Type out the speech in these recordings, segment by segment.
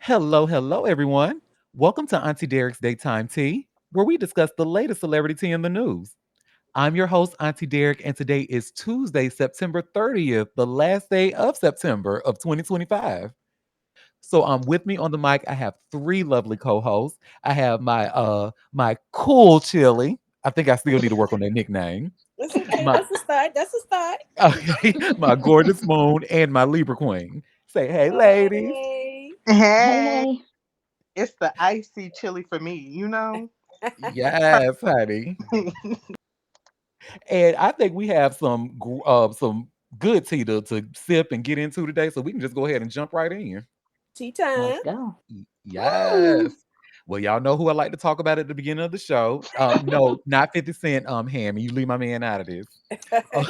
Hello, hello, everyone. Welcome to Auntie Derek's Daytime Tea, where we discuss the latest celebrity tea in the news. I'm your host, Auntie Derek, and today is Tuesday, September 30th, the last day of September of 2025. So with me on the mic, I have three lovely co-hosts. I have my cool chili. I think I still need to work on that nickname. That's okay. My That's a start. That's a start. my gorgeous moon and my Libra queen. Say hey, ladies. Hey. Hey, Hey, hey. it's the icy chili for me. Yes, honey. And I think we have some good tea to sip and get into today, so we can just go ahead and jump right in. Tea Let's time. go. Yes. Well, y'all know who I like to talk about at the beginning of the show. No, not 50 Cent, Hammy. You leave my man out of this. Uh,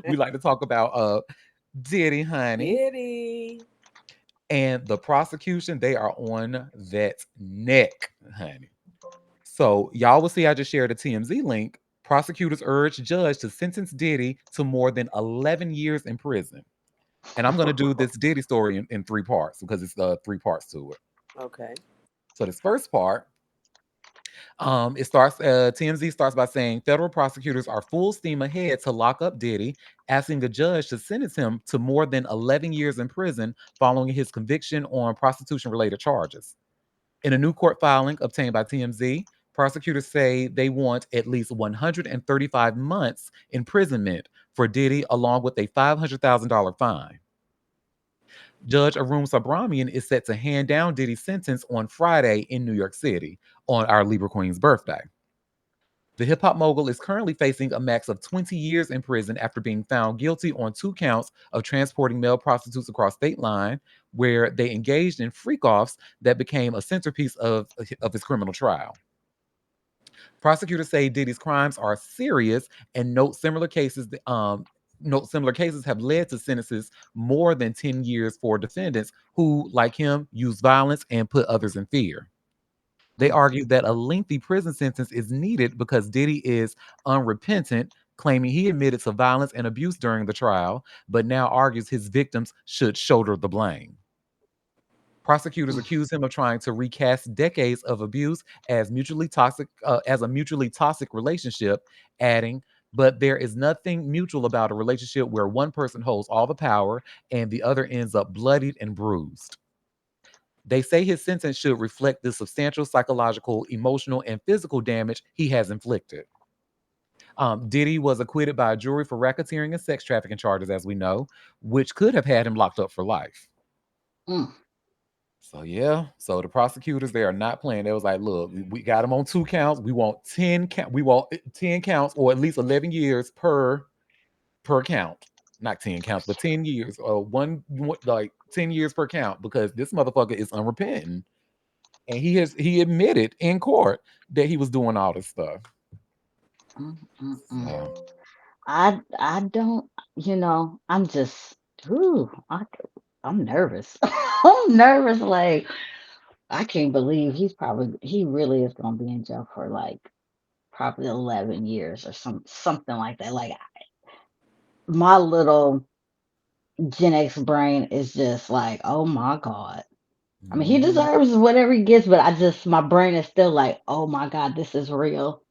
we like to talk about Diddy, honey. Diddy. And the prosecution, they are on that neck, honey. So y'all will see I just shared a TMZ link. Prosecutors urge judge to sentence Diddy to more than 11 years in prison. And I'm going to do this Diddy story in three parts because it's three parts to it. Okay. So this first part, it starts. TMZ starts by saying federal prosecutors are full steam ahead to lock up Diddy, asking a judge to sentence him to more than 11 years in prison following his conviction on prostitution-related charges. In a new court filing obtained by TMZ, prosecutors say they want at least 135 months imprisonment for Diddy, along with a $500,000 fine. Judge Arun Subramanian is set to hand down Diddy's sentence on Friday in New York City on our Libra Queen's birthday. The hip hop mogul is currently facing a max of 20 years in prison after being found guilty on two counts of transporting male prostitutes across state line, where they engaged in freak offs that became a centerpiece of his criminal trial. Prosecutors say Diddy's crimes are serious and note similar cases have led to sentences more than 10 years for defendants who, like him, use violence and put others in fear. They argue that a lengthy prison sentence is needed because Diddy is unrepentant, claiming he admitted to violence and abuse during the trial, but now argues his victims should shoulder the blame. Prosecutors accuse him of trying to recast decades of abuse as a mutually toxic relationship, adding, "But there is nothing mutual about a relationship where one person holds all the power and the other ends up bloodied and bruised." They say his sentence should reflect the substantial psychological, emotional, and physical damage he has inflicted. Diddy was acquitted by a jury for racketeering and sex trafficking charges, as we know, which could have had him locked up for life. Mm. So yeah, so the prosecutors they are not playing. They was like, look, we got him on two counts. We want 10 counts or at least 11 years per count. Not 10 counts, but 10 years. Like 10 years per count because this motherfucker is unrepentant. And he admitted in court that he was doing all this stuff. Mm, mm, mm. So I don't, I'm just, ooh, I'm nervous. I'm nervous. Like, I can't believe he really is going to be in jail for like probably 11 years or something like that. Like, my little Gen X brain is just like, oh my God. I mean, he mhm, deserves whatever he gets, but my brain is still like, oh my God, this is real.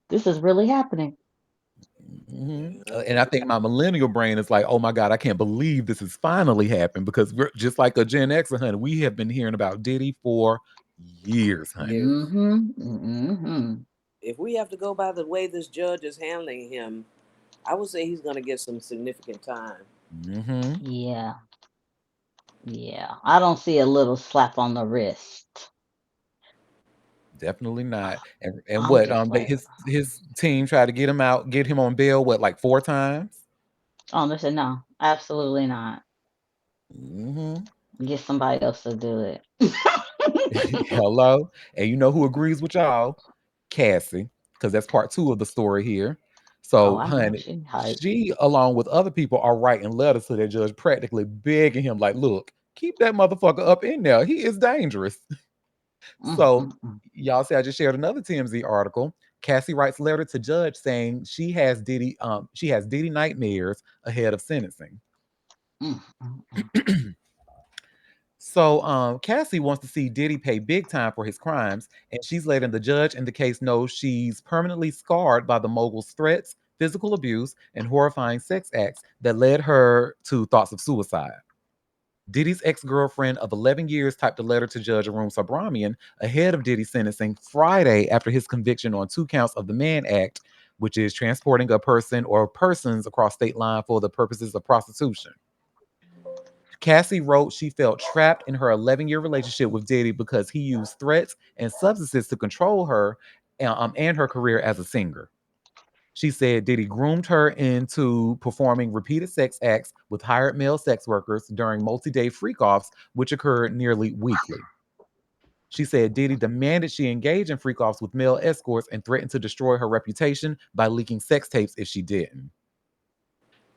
This is really happening. mhm. Yeah. And I think my millennial brain is like, oh my God, I can't believe this has finally happened because we're just like a Gen Xer, honey. We have been hearing about Diddy for years, honey. Years. Mm-hmm. Mm-hmm. If we have to go by the way this judge is handling him, I would say he's going to get some significant time. Hmm. Yeah. Yeah. I don't see a little slap on the wrist. Definitely not. And I'm what just like, his team tried to get him on bail, what, like four times? oh, they said no, absolutely not. Hmm. Get somebody else to do it. Hello. And you know who agrees with y'all? Cassie, because that's part two of the story here. Oh, So, I know honey, she hype. she, along with other people, are writing letters to their judge, practically begging him, like, look, keep that motherfucker up in there. He is dangerous. Mm, So, mm, mm, y'all see, I just shared another TMZ article. Cassie writes letter to judge saying she has Diddy nightmares ahead of sentencing. mm, mm, mm. So Cassie wants to see Diddy pay big time for his crimes, and she's letting the judge in the case know she's permanently scarred by the mogul's threats, physical abuse, and horrifying sex acts that led her to thoughts of suicide. Diddy's ex-girlfriend of 11 years typed a letter to Judge Arun Subramanian ahead of Diddy's sentencing Friday after his conviction on 2 counts of the Mann Act, which is transporting a person or persons across state line for the purposes of prostitution. Cassie wrote she felt trapped in her 11-year relationship with Diddy because he used threats and substances to control her and her career as a singer. She said Diddy groomed her into performing repeated sex acts with hired male sex workers during multi day freak offs, which occurred nearly weekly. She said Diddy demanded she engage in freak offs with male escorts and threatened to destroy her reputation by leaking sex tapes if she didn't.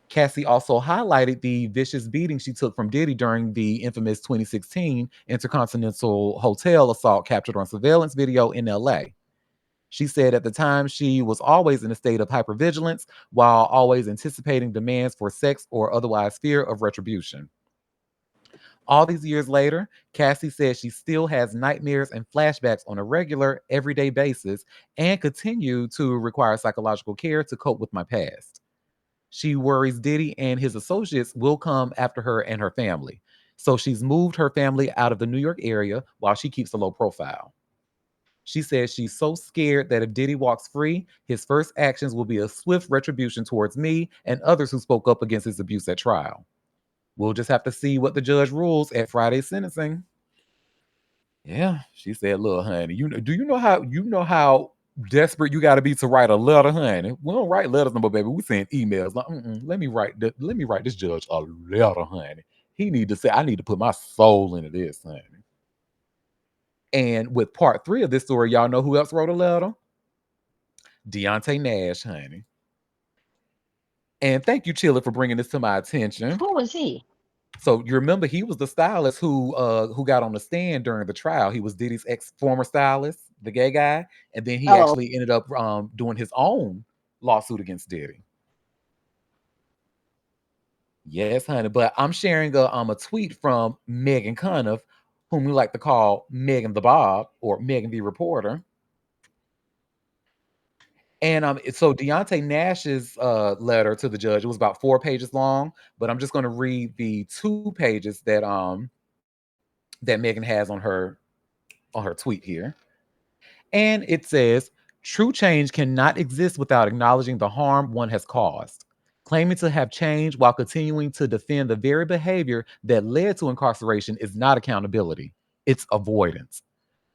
Cassie also highlighted the vicious beating she took from Diddy during the infamous 2016 Intercontinental Hotel assault captured on surveillance video in LA. She said at the time she was always in a state of hypervigilance while always anticipating demands for sex or otherwise fear of retribution. All these years later, Cassie says she still has nightmares and flashbacks on a regular, everyday basis and continue to require psychological care to cope with my past. She worries Diddy and his associates will come after her and her family. So she's moved her family out of the New York area while she keeps a low profile. She says she's so scared that if Diddy walks free, his first actions will be a swift retribution towards me and others who spoke up against his abuse at trial. We'll just have to see what the judge rules at Friday's sentencing. Yeah, she said, "Look, honey, do you know how desperate you got to be to write a letter, honey? We don't write letters no more, baby. We send emails. Like, let me write this judge a letter, honey. He need to say, I need to put my soul into this, honey." And with part three of this story, y'all know who else wrote a letter? Deontay Nash, honey. And thank you, Chilla, for bringing this to my attention. Who was he? So you remember he was the stylist who got on the stand during the trial. He was Diddy's ex former stylist, the gay guy, and then he Oh, actually ended up doing his own lawsuit against Diddy. Yes, honey. But I'm sharing a tweet from Megan Cuniff, whom we like to call Megan the Bob or Megan the Reporter. And so Deontay Nash's letter to the judge, it was about 4 pages long, but I'm just going to read the 2 pages that Megan has on her tweet here. And it says, "True change cannot exist without acknowledging the harm one has caused. Claiming to have changed while continuing to defend the very behavior that led to incarceration is not accountability; it's avoidance."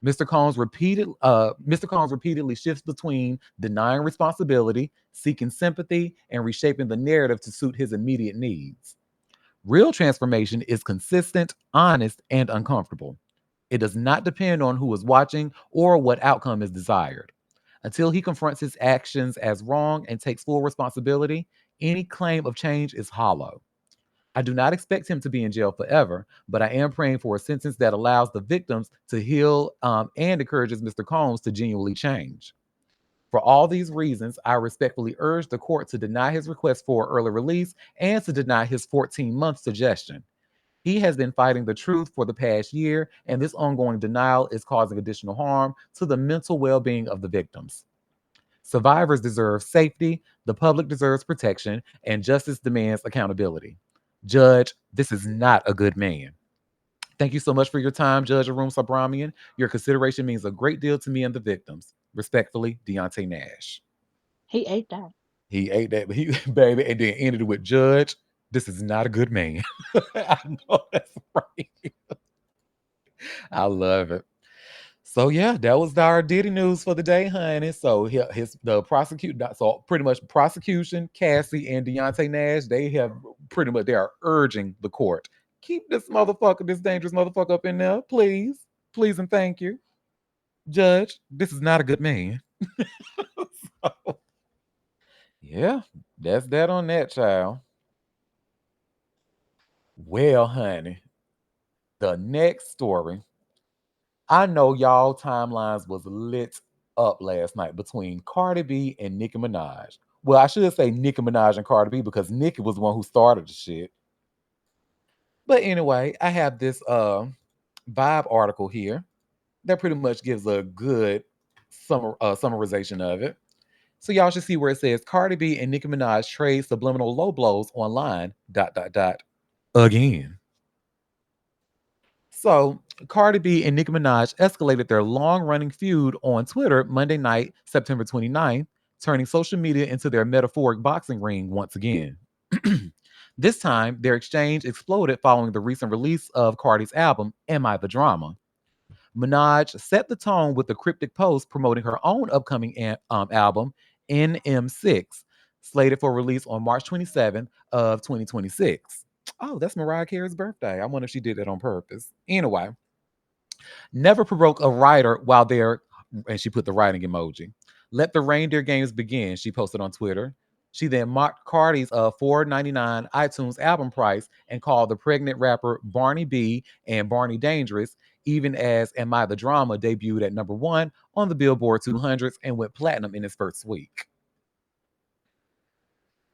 Mr. Combs repeatedly shifts between denying responsibility, seeking sympathy, and reshaping the narrative to suit his immediate needs. Real transformation is consistent, honest, and uncomfortable. It does not depend on who is watching or what outcome is desired. Until he confronts his actions as wrong and takes full responsibility, any claim of change is hollow. I do not expect him to be in jail forever, but I am praying for a sentence that allows the victims to heal and encourages Mr. Combs to genuinely change. For all these reasons, I respectfully urge the court to deny his request for early release and to deny his 14-month suggestion. He has been fighting the truth for the past year, and this ongoing denial is causing additional harm to the mental well being of the victims. Survivors deserve safety, the public deserves protection, and justice demands accountability. Judge, this is not a good man. Thank you so much for your time, Judge Arun Sabramian. Your consideration means a great deal to me and the victims. Respectfully, Deontay Nash. he ate that. He ate that, but he baby, and then ended it with Judge. This is not a good man. I know that's right. I love it. So yeah, that was our Diddy news for the day, honey. So his the prosecute so pretty much prosecution, Cassie and Deontay Nash, they have pretty much they are urging the court. Keep this motherfucker, this dangerous motherfucker up in there, please. Please and thank you. Judge, this is not a good man. So, yeah, that's that on that child. Well, honey, the next story. I know y'all timelines was lit up last night between Cardi B and Nicki Minaj. Well, I should say Nicki Minaj and Cardi B because Nicki was the one who started the shit. But anyway, I have this. Vibe article here that pretty much gives a good summarization of it. So y'all should see where it says Cardi B and Nicki Minaj trade subliminal low blows online. Dot dot dot. Again. So Cardi B and Nicki Minaj escalated their long-running feud on Twitter Monday night, September 29th, turning social media into their metaphoric boxing ring once again. This time, their exchange exploded following the recent release of Cardi's album, Am I the Drama? Minaj set the tone with a cryptic post promoting her own upcoming album, NM6, slated for release on March 27th of 2026. Oh, that's Mariah Carey's birthday. I wonder if she did that on purpose. Anyway, never provoke a writer while they're, and she put the writing emoji. Let the reindeer games begin, she posted on Twitter. She then mocked Cardi's $4.99 iTunes album price and called the pregnant rapper Barney B and Barney Dangerous, even as Am I the Drama debuted at number one on the Billboard 200s and went platinum in its first week.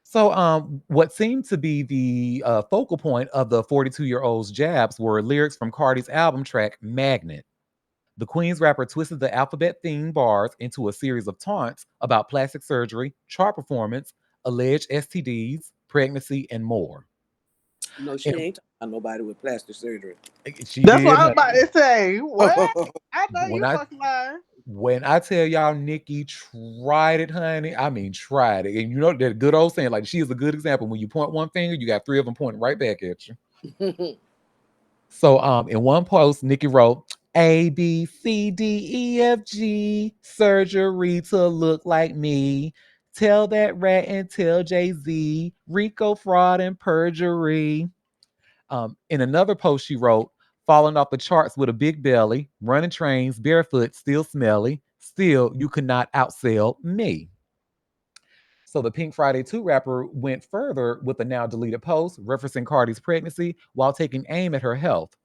So, what seemed to be the focal point of the 42-year-old's jabs were lyrics from Cardi's album track Magnet. The Queen's rapper twisted the alphabet themed bars into a series of taunts about plastic surgery, chart performance, alleged STDs, pregnancy, and more. No, she And ain't talking about nobody with plastic surgery. she That's what did, I was about honey. to say. What? I know When you I fucking lying. when I tell y'all Nikki tried it, honey, I mean tried it. And you know that good old saying, like she is a good example. When you point one finger, you got three of them pointing right back at you. So in one post, Nikki wrote ABCDEFG surgery to look like me. Tell that rat and tell Jay-Z Rico fraud and perjury. In another post, she wrote, falling off the charts with a big belly, running trains, barefoot, still smelly. Still, you could not outsell me. So the Pink Friday 2 rapper went further with a now deleted post referencing Cardi's pregnancy while taking aim at her health.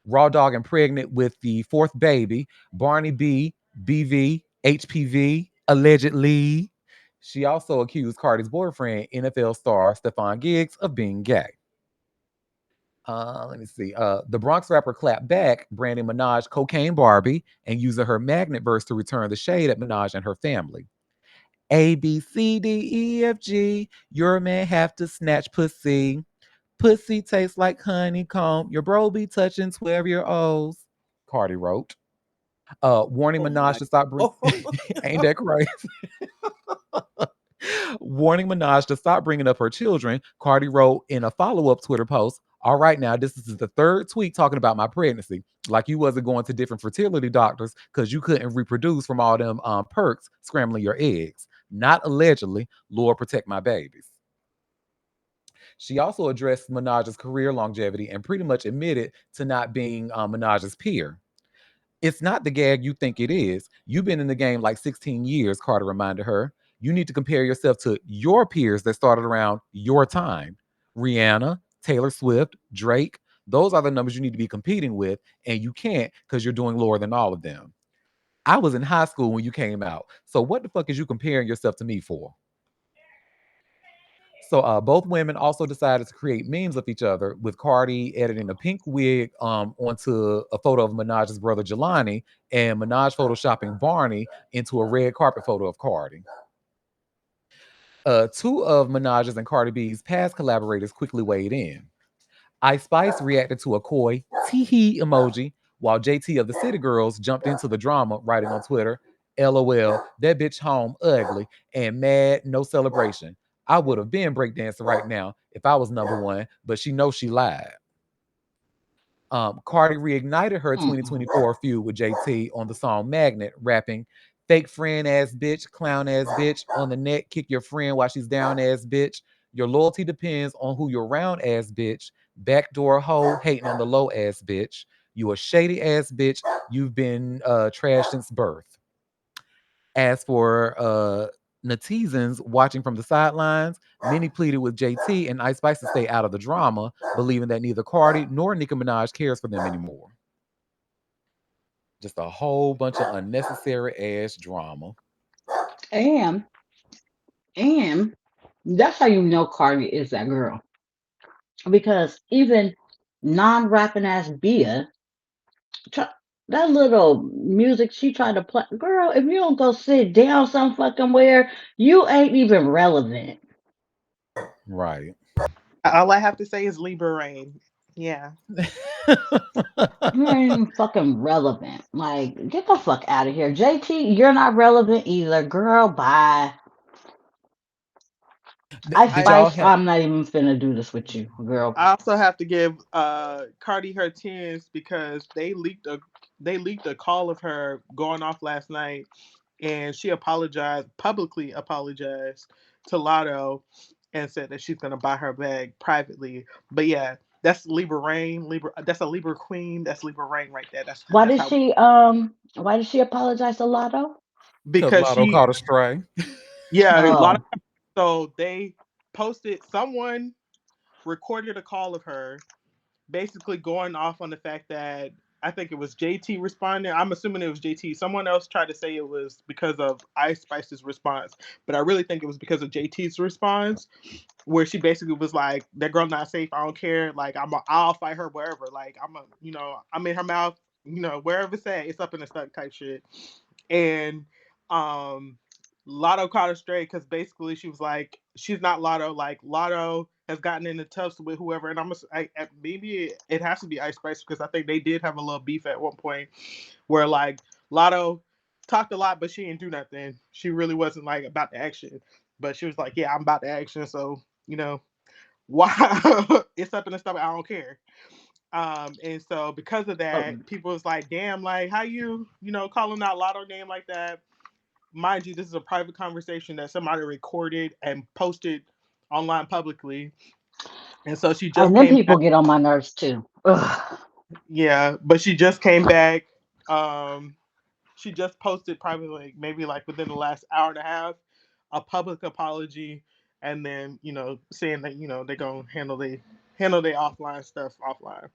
Raw Dog and pregnant with the fourth baby, Barney B, BV, HPV, allegedly. She also accused Cardi's boyfriend, NFL star Stephon Giggs, of being gay. Let me see. The Bronx rapper clapped back, branding Minaj cocaine Barbie and using her magnet verse to return the shade at Minaj and her family. ABCDEFG, your man have to snatch pussy. Pussy tastes like honeycomb. Your bro be touching 12-year-olds. Cardi wrote. Warning Oh Minaj my. to stop bringing. Ain't that crazy? Warning Minaj to stop bringing up her children. Cardi wrote in a follow-up Twitter post. All right, now this is the third tweet talking about my pregnancy. Like you wasn't going to different fertility doctors because you couldn't reproduce from all them perks scrambling your eggs. Not allegedly. Lord protect my babies. She also addressed Minaj's career longevity and pretty much admitted to not being Minaj's peer. It's not the gag you think it is. You've been in the game like 16 years, Carter reminded her. You need to compare yourself to your peers that started around your time. Rihanna, Taylor Swift, Drake, those are the numbers you need to be competing with, and you can't because you're doing lower than all of them. I was in high school when you came out. So what the fuck is you comparing yourself to me for? So both women also decided to create memes of each other, with Cardi editing a pink wig onto a photo of Minaj's brother Jelani, and Minaj photoshopping Barney into a red carpet photo of Cardi. Two of Minaj's and Cardi B's past collaborators quickly weighed in. Ice Spice reacted to a coy tee hee emoji, while JT of the City Girls jumped into the drama, writing on Twitter, LOL, that bitch home ugly and mad, no celebration. I would have been breakdancing right now if I was number one, but she knows she lied. Cardi reignited her Mm-mm. 2024 feud with JT on the song Magnet, rapping, fake friend ass bitch, clown ass bitch, on the neck, kick your friend while she's down ass bitch. Your loyalty depends on who you're around ass bitch. Backdoor hoe, hating on the low ass bitch. You a shady ass bitch. You've been trashed since birth. As for netizens watching from the sidelines, many pleaded with JT and Ice Spice to stay out of the drama, believing that neither Cardi nor Nicki Minaj cares for them anymore. Just a whole bunch of unnecessary ass drama. And and that's how you know Cardi is that girl. Because even non-rapping ass Bia Try, that little music she tried to play, girl. If you don't go sit down some fucking where, you ain't even relevant. Right. All I have to say is Libra rain. Yeah. You ain't even fucking relevant. Like, get the fuck out of here, JT. You're not relevant either, girl. Bye. I Did I y'all Spice. have I'm not even finna do this with you, girl. I also have to give Cardi her tens because they leaked a call of her going off last night, and she apologized publicly, apologized to Lotto, and said that she's gonna buy her bag privately. But yeah, that's Libra Rain, Libra. That's a Libra Queen. That's Libra Rain right there. Why That's did how she why did she apologize to Lotto? because because Lotto she caught a stray? yeah a lot of Oh, so they posted someone recorded a call of her basically going off on the fact that I think it was JT responding. I'm assuming it was JT. Someone else tried to say it was because of Ice Spice's response, but I really think it was because of JT's response, where she basically was like, "That girl not safe. I don't care. Like I'll fight her wherever. Like I'm in her mouth. Wherever it's at, it's up in the stuck type shit." And um Lotto caught her straight because basically she was like, she's not Lotto. Like Lotto has gotten into toughs with whoever, and maybe it has to be Ice Spice because I think they did have a little beef at one point where like Lotto talked a lot, but she didn't do nothing. She really wasn't like about the action, but she was like, "Yeah, I'm about the action." So why it's up in the stomach. I don't care. And so because of oh, that, people was like, "Damn, like how calling out Lotto name like that." Mind you, this is a private conversation that somebody recorded and posted online publicly. And so she just and then came people back. get on my nerves too. Ugh. Yeah, but she just came back. Um, she just posted privately, maybe like within the last hour and a half, a public apology, and then saying that they're gonna handle their offline stuff offline.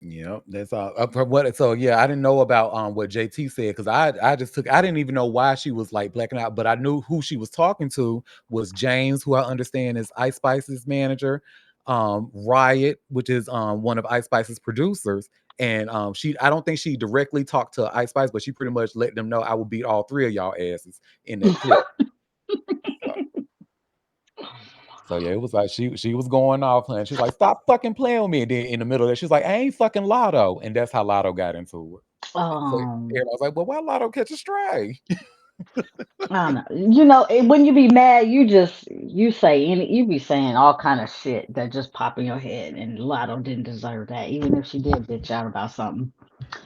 Yep, that's all. From what so yeah, I didn't know about what JT said because I didn't even know why she was like blacking out, but I knew who she was talking to was James, who I understand is Ice Spice's manager, Riot, which is one of Ice Spice's producers, and she I don't think she directly talked to Ice Spice, but she pretty much let them know I will beat all three of y'all asses in that clip. So, so yeah, it was like she was going off and she's like, "Stop fucking playing with me." And then in the middle of that, she's like, "I ain't fucking Lotto," and that's how Lotto got into it. So Um, everybody was like, "Well, why Lotto catch a stray?" I don't know. When you be mad, you say any, you be saying all kind of shit that just pop in your head. And Lotto didn't deserve that, even if she did bitch out about something.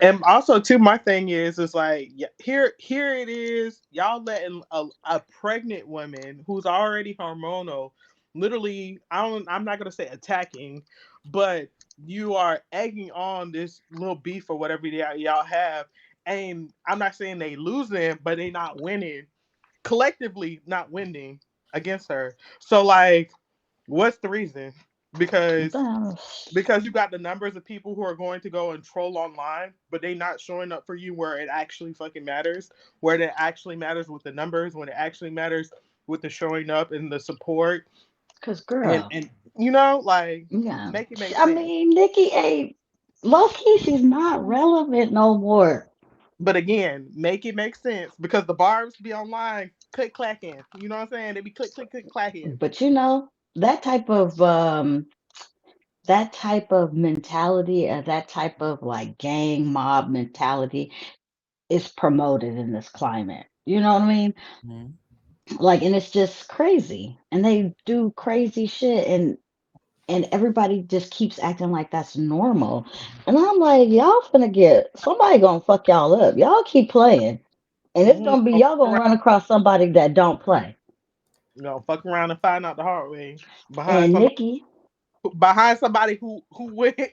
And also too, my thing is like, yeah, here it is, y'all letting a pregnant woman who's already hormonal, literally, I'm not gonna say attacking, but you are egging on this little beef or whatever y'all have, and I'm not saying they losing, but they not winning collectively, not winning against her. So like, what's the reason? Because Damn. you got the numbers of people who are going to go and troll online, but they not showing up for you where it actually fucking matters, where it actually matters with the numbers, when it actually matters with the showing up and the support, Cause and girl, like yeah. make it make I sense. mean, Nikki ain't low key. She's not relevant no more. But again, make it make sense because the barbs be online click clacking. You know what I'm saying? They be click click click clacking. But that type of mentality, that type of like gang mob mentality is promoted in this climate. You know what I mean? Mhm. Like, and it's just crazy. And they do crazy shit, and everybody just keeps acting like that's normal. And I'm like, y'all finna get somebody gonna fuck y'all up. Y'all keep playing. And it's gonna be Don't y'all fuck gonna around. run across somebody that don't play. Fuck around and find out the hard way behind And somebody Nikki,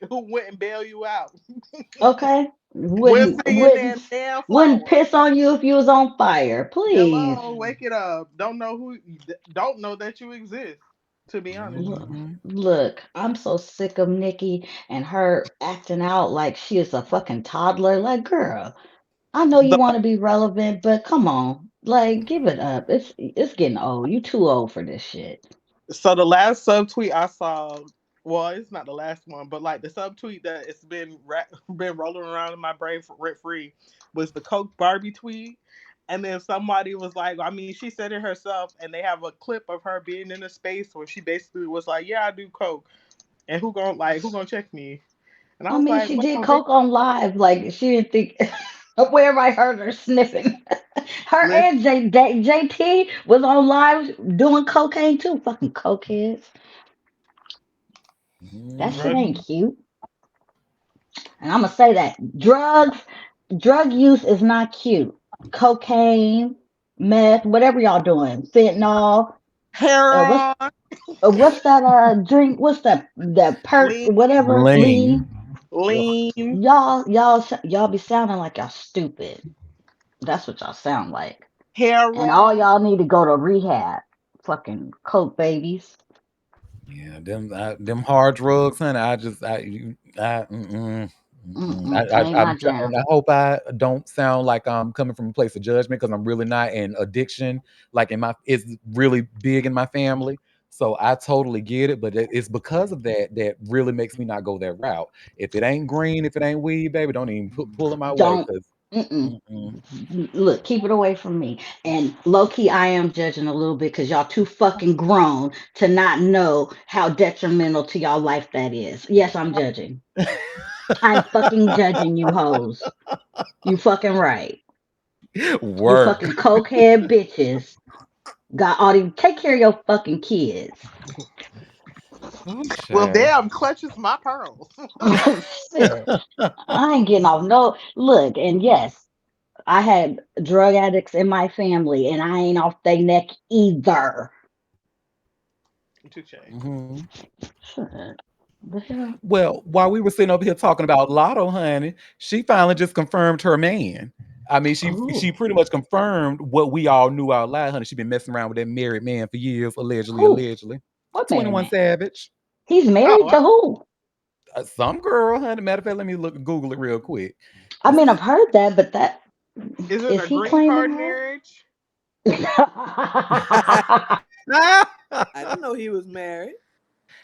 who went and bail you out. okay, We'll wouldn't see you wouldn't damn damn wouldn't flower. piss on you if you was on fire, please. Hello, wake it up. Don't know that you exist. To be honest, Look, Mhm. look, I'm so sick of Nikki and her acting out like she is a fucking toddler. Like, girl, I know you the want to be relevant, but come on, like, give it up. It's getting old. You too old for this shit. so the last subtweet I saw. well, it's not the last one, but like the subtweet that it's been been rolling around in my brain for rent free was the Coke Barbie tweet. And then somebody was like, I mean, she said it herself, and they have a clip of her being in a space where she basically was like, "Yeah, I do coke, and who gonna check me?" And I I was mean, like, she did "Wow, bitch, coke on live. Like she didn't think wherever I heard her sniffing. Her listen, and JT was on live doing cocaine too. Fucking cokeheads. That shit ain't Mhm. cute. And I'm gonna say that drug use is not cute. Cocaine, meth, whatever y'all doing, fentanyl. What's heroin, what's that drink? What's that perk? lean, Whatever Lean. lean. Ugh. lean, Y'all be sounding like y'all stupid. That's what y'all sound like. And all heroin, y'all need to go to rehab. Fucking coke babies. Yeah, them hard drugs, honey. Ain't my And jam. I hope I don't sound like I'm coming from a place of judgment because I'm really not. And addiction, like in my, is really big in my family. So I totally get it, but it's because of that that really makes me not go that route. If it ain't green, if it ain't weed, baby, don't even pull it my way Don't. because. Mm-mm. Look, keep it away from me. And low key, I am judging a little bit because y'all too fucking grown to not know how detrimental to y'all life that is. Yes, I'm judging. I'm fucking judging you hoes. You fucking right. You Work. fucking cokehead bitches. Got all these. Take care of your fucking kids. Oh, well, child. damn, clutches my pearls. Shit. I ain't getting off no look. And yes, I had drug addicts in my family, and I ain't off their neck either. Touche. Mhm. Shit. The hell? Well, while we were sitting over here talking about Lotto, honey, she finally just confirmed her man. I mean, she Ooh. pretty much confirmed what we all knew out loud, honey. She been messing around with that married man for years, allegedly, Who? allegedly. What married 21 man? Savage. He's married Oh, to who? Some girl, honey. Matter of fact, let me look Google it real quick. I Let's mean, see. I've heard that, but that is it is a he green claiming card her? marriage? I didn't know he was married.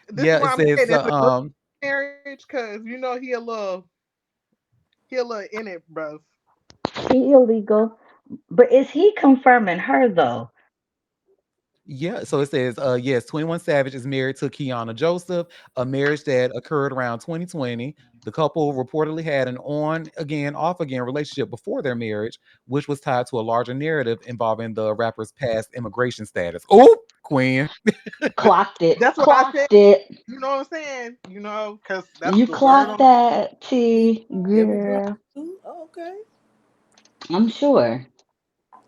This is Yeah, what it I'm saying. says Is it a green marriage? Because you know he a little in it, bro. He illegal, but is he confirming her though? yeah, so it says, yes, 21 Savage is married to Kiana Joseph, a marriage that occurred around 2020. The couple reportedly had an on again, off again relationship before their marriage, which was tied to a larger narrative involving the rapper's past immigration status. Oh, Queen. Clocked it. That's what I said. Clocked it. You know what I'm saying? You know, because that's You the word clocked on the. that, T It was black girl. too. Oh, okay. I'm sure.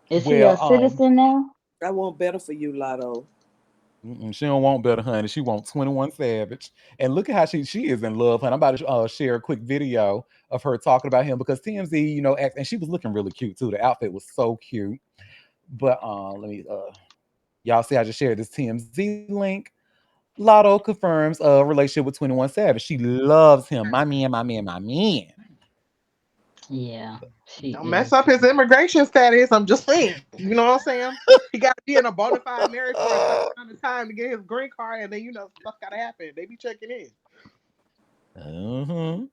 Is he a Well, citizen now? I want better for you, Lotto. she don't want better, honey. She wants 21 Savage. And look at how she is in love, honey. I'm about to share a quick video of her talking about him because TMZ, and she was looking really cute too. The outfit was so cute. But let me y'all see I just shared this TMZ link. Lotto confirms a relationship with 21 Savage. She loves him. My man, my man, my man. Yeah, she Don't mess is. up his immigration status. I'm just saying. You know what I'm saying? He got to be in a bona fide marriage for a certain amount of time to get his green card, and then stuff got to happen. They be checking in. Uh-huh.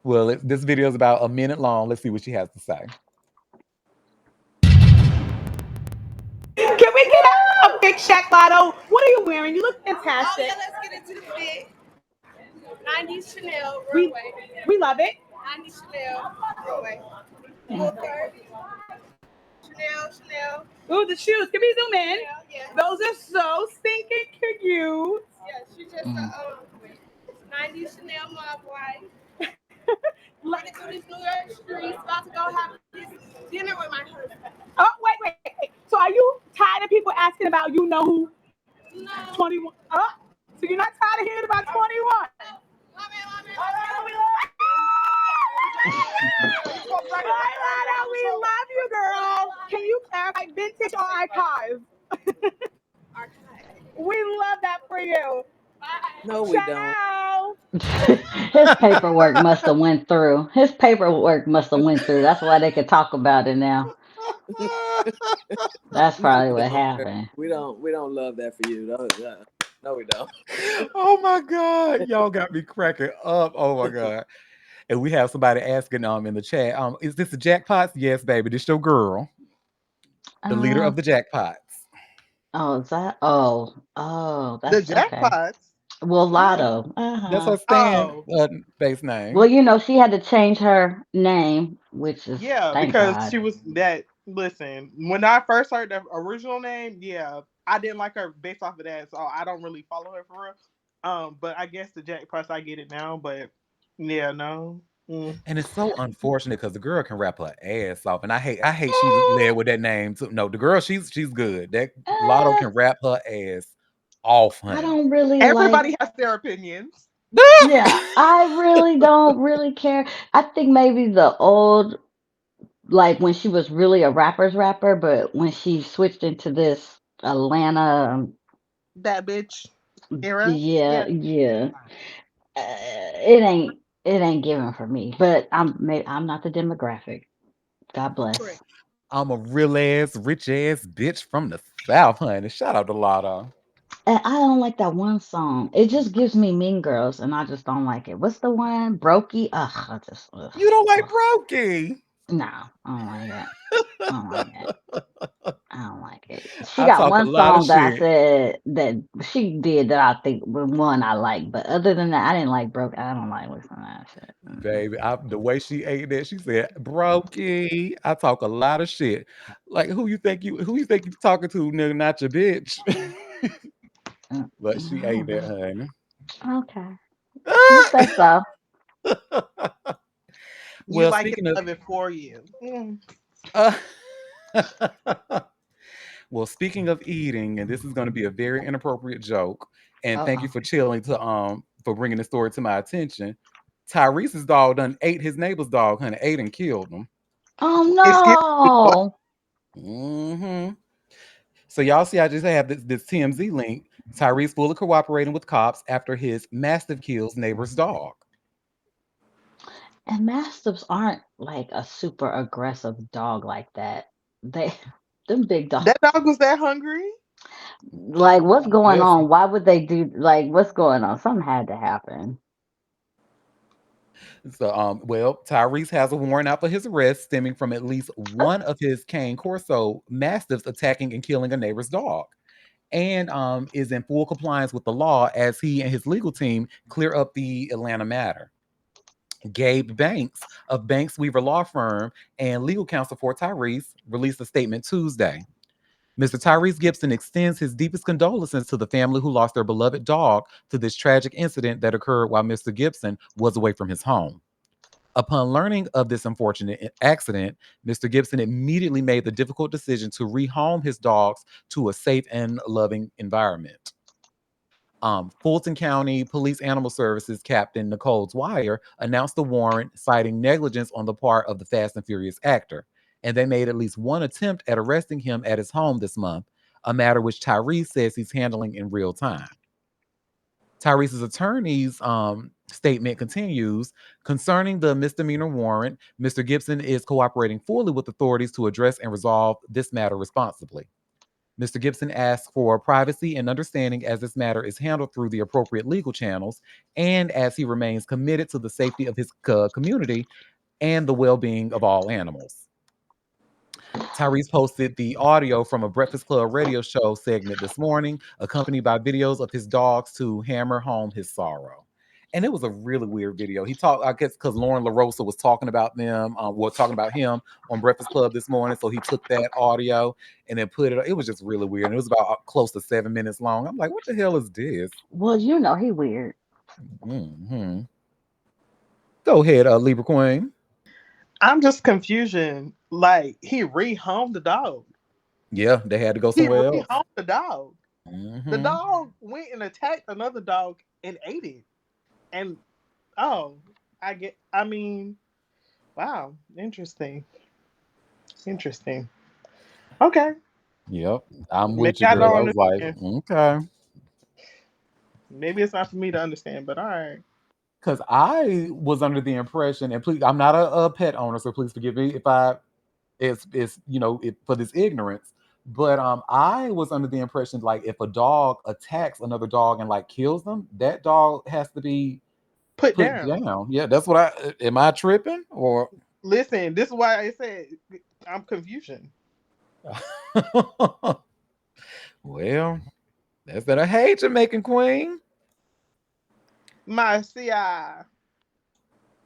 Well, this video is about a minute long. Let's see what she has to say. Can we get a big Shaq Lotto? What are you wearing? You look fantastic. Oh yeah, let's get into the fit. 90s Chanel, We runway. we love it. 90s Chanel, runway. Full Yeah. skirt. Chanel, Chanel, Ooh, the shoes. Can we zoom in? Chanel, yeah. Those are so stinking cute. Yeah, she just Mm. 90s Chanel mob wife. Running through these New York streets, about to go have this dinner with my husband. Oh, wait. So are you tired of people asking about you know who No. 21? Oh, so you're not tired of hearing about 21? Love it, love it, love Oh, it. we love you, girl. Can you clarify vintage or archive? Archive. We love that for you. Bye. No, we don't. Ciao. His paperwork must have went through. His paperwork must have went through. That's why they could talk about it now. That's No, probably we what don't. happened. We don't. We don't love that for you. No, we don't. Oh my God. Y'all got me cracking up. Oh my God. And we have somebody asking in the chat, is this the jackpots? Yes, baby. This your girl, the leader Uh, of the jackpots. oh, is that? Oh, oh, The that's okay. jackpots. Well, Mm. Lotto. That's Uh-huh. her stand Oh, base Well, name. she had to change her name, which is yeah, thank because God. she was that. Listen, when I first heard the original name, yeah, I didn't like her based off of that, so I don't really follow her for real. But I guess the jackpots, I get it now. But yeah, no. Mm. And it's so unfortunate because the girl can rap her ass off. And I hate she led with that name too. No, the girl, she's good. That Lotto Uh, can rap her ass off, I honey. don't really like. Everybody has their opinions. Yeah, I really don't really care. I think maybe the old, like when she was really a rapper's rapper, but when she switched into this Atlanta, That bitch era. yeah, Yeah. yeah, it ain't giving for me. But I'm not the demographic. God bless. Correct. I'm a real ass, rich ass bitch from the South, honey. Shout out to Lotto. And I don't like that one song. It just gives me Mean Girls, and I just don't like it. What's the one? Brokey? Ugh, I just You don't like ugh. Brokey. No, I don't like it. I don't like it. I don't like it. She I got talk a one lot of song that I shit. said that she did that I think was one I like, but other than that, I didn't like Broke. I don't like listening to that shit. Mm-mm. Baby, the way she ate that, she said, "Brokey." I talk a lot of shit. Like who you think you talking to, nigga, not your bitch. But she ate that, Mm-mm. honey. Okay, you say so. You Well, like it, speaking of love it for you. Mm. uh, well, speaking of eating, and this is going to be a very inappropriate joke. And Uh thank you oh. for chilling to for bringing the story to my attention. Tyrese's dog done ate his neighbor's dog, honey, ate and killed him. Excuse me. What? Oh Hmm. So y'all see, I just have this TMZ link. Tyrese fully cooperating with cops after his mastiff kills neighbor's dog. no! And mastiffs aren't like a super aggressive dog like that. They, them big dogs. That dog was that hungry? Like, what's going Yes. on? Why would they do like what's going on? Something had to happen. So, well, Tyrese has a warrant out for his arrest stemming from at least one of his Cane Corso mastiffs attacking and killing a neighbor's dog, and is in full compliance with the law as he and his legal team clear up the Atlanta matter. Gabe Banks of Banks Weaver Law Firm and legal counsel for Tyrese released a statement Tuesday. Mr. Tyrese Gibson extends his deepest condolences to the family who lost their beloved dog to this tragic incident that occurred while Mr. Gibson was away from his home. Upon learning of this unfortunate accident, Mr. Gibson immediately made the difficult decision to rehome his dogs to a safe and loving environment. Fulton County Police Animal Services Captain Nicole Dwyer announced the warrant, citing negligence on the part of the Fast and Furious actor. And they made at least one attempt at arresting him at his home this month, a matter which Tyrese says he's handling in real time. Tyrese's attorney's statement continues concerning the misdemeanor warrant. Mr. Gibson is cooperating fully with authorities to address and resolve this matter responsibly. Mr. Gibson asks for privacy and understanding as this matter is handled through the appropriate legal channels and as he remains committed to the safety of his community and the well being of all animals. Tyrese posted the audio from a Breakfast Club radio show segment this morning, accompanied by videos of his dogs to hammer home his sorrow. And it was a really weird video. He talked, I guess, because Lauren LaRosa was talking about them, talking about him on Breakfast Club this morning. So he took that audio and then put it. It was just really weird. And it was about close to 7 minutes long. I'm like, what the hell is this? Well, he weird. Hmm. Go ahead, Libra Queen. I'm just confusion. Like he rehomed the dog. Yeah, they had to go He somewhere else. rehomed the dog. The Hmm. dog went and attacked another dog and ate it. And oh, I get. I mean, wow, interesting, interesting. Okay, Yep, I'm maybe with you, I girl. don't I was like, understand. okay. Maybe it's not for me to understand. But all right. Because I was under the impression, and please, I'm not a pet owner, so please forgive me if I, it's for this ignorance. But I was under the impression like if a dog attacks another dog and like kills them, that dog has to be Put put down. down. Yeah, that's what I am. I tripping or Listen, this is why I said I'm confusion. well, that's that. Hey, Jamaican Queen. Marcia.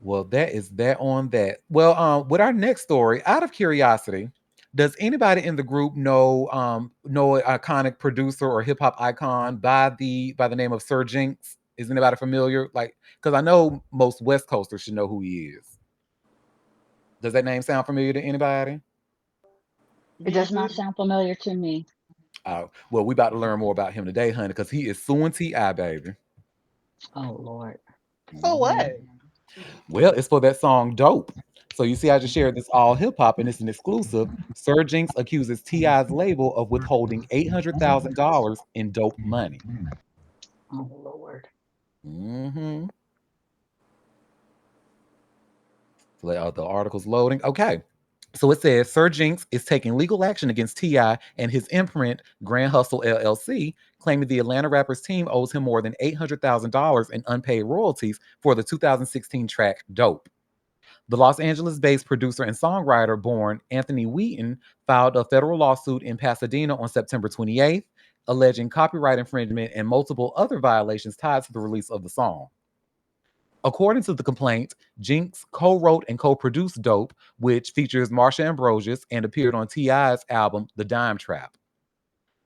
Well, that is that on that. Well, with our next story, out of curiosity, does anybody in the group know an iconic producer or hip hop icon by the name of Sir Jinx? Is anybody familiar? Like, because I know most West Coasters should know who he is. Does that name sound familiar to anybody? It does not Music. sound familiar to me. Well, we about to learn more about him today, honey, because he is suing Ti, baby. Oh Lord. For Mhm. what? Well, it's for that song "Dope." So you see, I just shared this all hip hop, and it's an exclusive. Sir Jinx accuses Ti's label of withholding $800,000 in dope money. Oh Lord. Hmm. So the article's loading. Okay. So it says Sir Jinx is taking legal action against Ti and his imprint Grand Hustle LLC, claiming the Atlanta rapper's team owes him more than $800,000 in unpaid royalties for the 2016 track "Dope." The Los Angeles based producer and songwriter born Anthony Wheaton filed a federal lawsuit in Pasadena on September 28th, alleging copyright infringement and multiple other violations tied to the release of the song. According to the complaint, Jinx co wrote and co produced Dope, which features Marsha Ambrosius and appeared on T.I.'s album, The Dime Trap.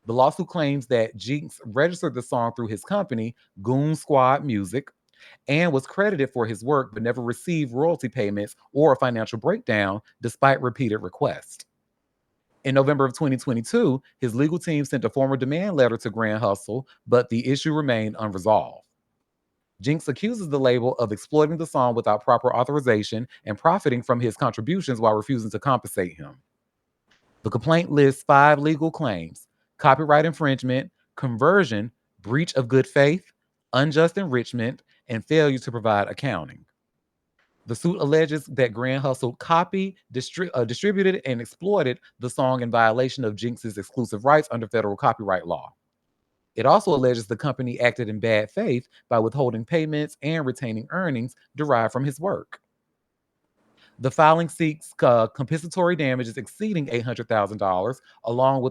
The lawsuit claims that Jinx registered the song through his company, Goon Squad Music, and was credited for his work but never received royalty payments or a financial breakdown despite repeated requests. In November of 2022, his legal team sent a formal demand letter to Grand Hustle, but the issue remained unresolved. Jinx accuses the label of exploiting the song without proper authorization and profiting from his contributions while refusing to compensate him. The complaint lists 5 legal claims: copyright infringement, conversion, breach of good faith, unjust enrichment, and failure to provide accounting. The suit alleges that Grand Hustle copied, distributed, and exploited the song in violation of Jinx's exclusive rights under federal copyright law. It also alleges the company acted in bad faith by withholding payments and retaining earnings derived from his work. The filing seeks compensatory damages exceeding $800,000, along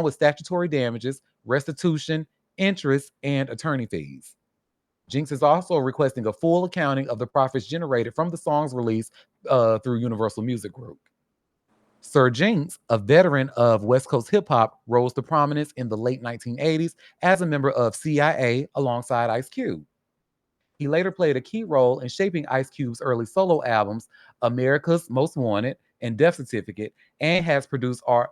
with statutory damages, restitution, interest, and attorney fees. Jinx is also requesting a full accounting of the profits generated from the song's release through Universal Music Group. Sir Jinx, a veteran of West Coast hip hop, rose to prominence in the late 1980s as a member of CIA alongside Ice Cube. He later played a key role in shaping Ice Cube's early solo albums, America's Most Wanted and Death Certificate, and has produced for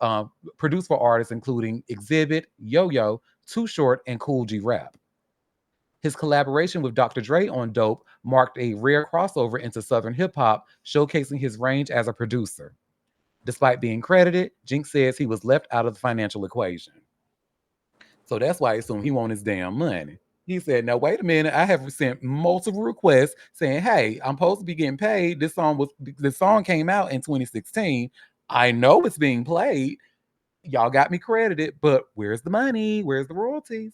artists including Exhibit, Yo Yo, Too Short, and Cool G Rap. His collaboration with Dr. Dre on Dope marked a rare crossover into Southern hip hop, showcasing his range as a producer. Despite being credited, Jinx says he was left out of the financial equation. So that's why I assume he wants his damn money. He said, "Now wait a minute. I have sent multiple requests saying, hey, I'm supposed to be getting paid. This song came out in 2016. I know it's being played. Y'all got me credited, but where's the money? Where's the royalties?"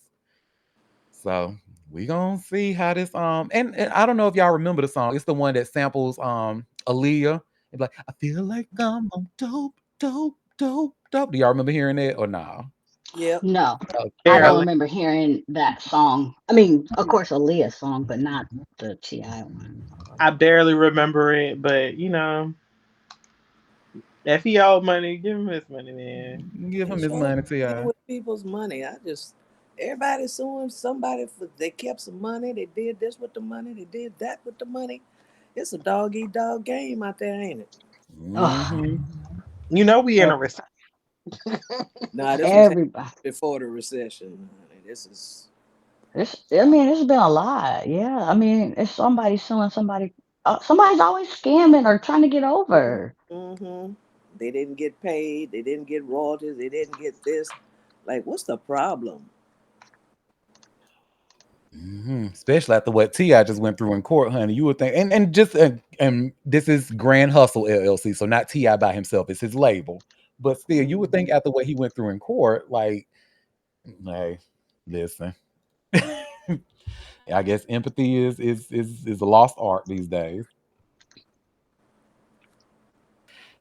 So we gonna see how this and I don't know if y'all remember the song. It's the one that samples Aaliyah. It's like, I feel like I'm on dope, dope, dope, dope. Do y'all remember hearing that or nah? Yep. No. I don't Okay. Barely. remember hearing that song. I mean, of course, Aaliyah's song, but not the T.I. one. I barely remember it, but if he owed money, give him his money, man. Give He him his showed money to playing y'all. with people's money. Everybody suing somebody for they kept some money. They did this with the money. They did that with the money. It's a dog eat dog game out there, ain't it? Oh, Hmm. We in a recession. Nah, this was everybody. before the recession. Honey. This is I mean, it's been a lot. Yeah. I mean, if somebody's suing somebody, somebody's always scamming or trying to get over. mm-hmm. They didn't get paid. They didn't get royalties. They didn't get this. Like, what's the problem? Especially after what Ti just went through in court, honey. You would think, and this is Grand Hustle LLC, so not Ti by himself. It's his label. But still, you would think Mhm. after what he went through in court, like, hey, listen. I guess empathy is a lost art these days.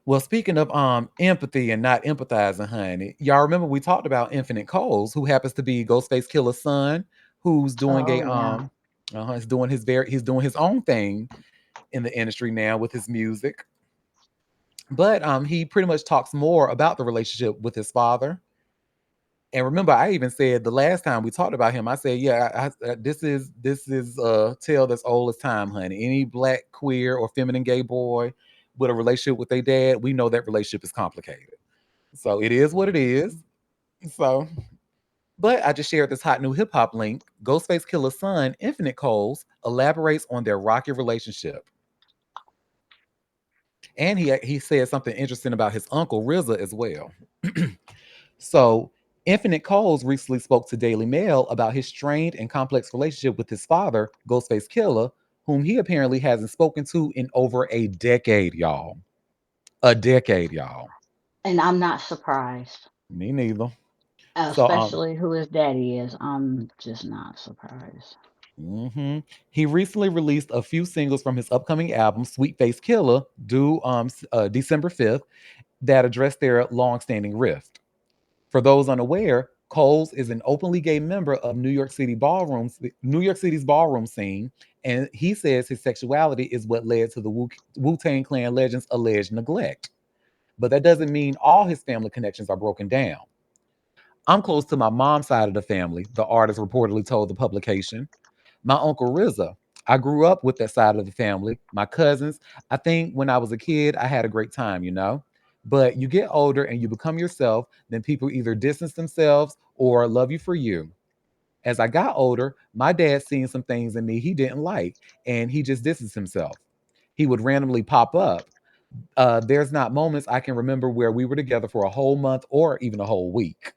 Well, speaking of empathy and not empathizing, honey, y'all remember we talked about Infinite Coles, who happens to be Ghostface Killer's son, who's doing a Oh yeah. he's doing his own thing in the industry now with his music. But he pretty much talks more about the relationship with his father. And remember, I even said the last time we talked about him, I said, yeah, this is a tale that's old as time, honey. Any black, queer, or feminine gay boy with a relationship with their dad, we know that relationship is complicated. So it is what it is. So, but I just shared this hot new hip hop link. Ghostface Killer's son, Infinite Coles, elaborates on their rocky relationship. And he said something interesting about his uncle RZA as well. So Infinite Coles recently spoke to Daily Mail about his strained and complex relationship with his father, Ghostface Killer, whom he apparently hasn't spoken to in over a decade, y'all. A decade, y'all. And I'm not surprised, Me neither. So especially who his daddy is. I'm just not surprised. mhm. He recently released a few singles from his upcoming album, Sweet Face Killer, due December 5th, that address their long-standing rift. For those unaware, Coles is an openly gay member of New York City's ballroom scene, and he says his sexuality is what led to the Wu Tang Clan legend's alleged neglect. But that doesn't mean all his family connections are broken down. I'm close to my mom's side of the family, the artist reportedly told the publication. My uncle Rizza, I grew up with that side of the family. My cousins, I think when I was a kid, I had a great time, you know? But you get older and you become yourself, then people either distance themselves or love you for you. As I got older, my dad seen some things in me he didn't like, and he just distanced himself. He would randomly pop up. There's not moments I can remember where we were together for a whole month or even a whole week.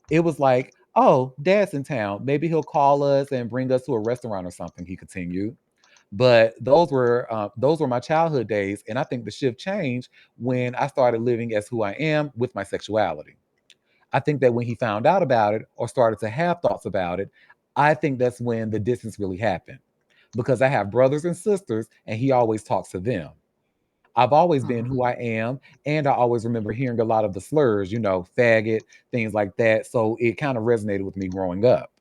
It was like, oh, dad's in town. Maybe he'll call us and bring us to a restaurant or something, he continued. But those were my childhood days, and I think the shift changed when I started living as who I am with my sexuality. I think that when he found out about it or started to have thoughts about it, I think that's when the distance really happened. Because I have brothers and sisters, and he always talks to them. I've always been Mhm. who I am, and I always remember hearing a lot of the slurs, faggot, things like that. So it kind of resonated with me growing up.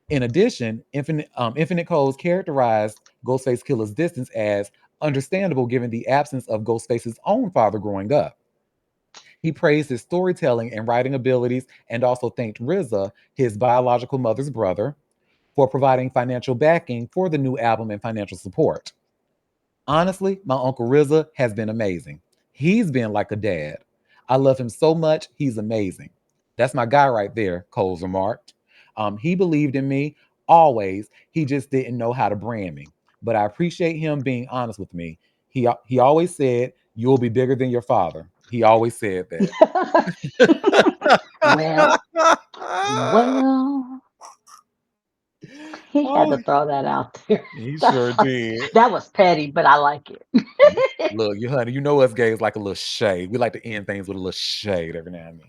In addition, Infinite Codes characterized Ghostface Killer's distance as understandable given the absence of Ghostface's own father growing up. He praised his storytelling and writing abilities and also thanked RZA, his biological mother's brother, for providing financial backing for the new album and financial support. Honestly, my Uncle RZA has been amazing. He's been like a dad. I love him so much, he's amazing. That's my guy right there, Coles remarked. He believed in me always, he just didn't know how to brand me. But I appreciate him being honest with me. He always said, "You'll be bigger than your father." He always said Well, that. well, he had Oh, to throw that out there. he sure That's like, did. that was petty, but I like it. Look, you honey, you know us gays like a little shade. We like to end things with a little shade every now and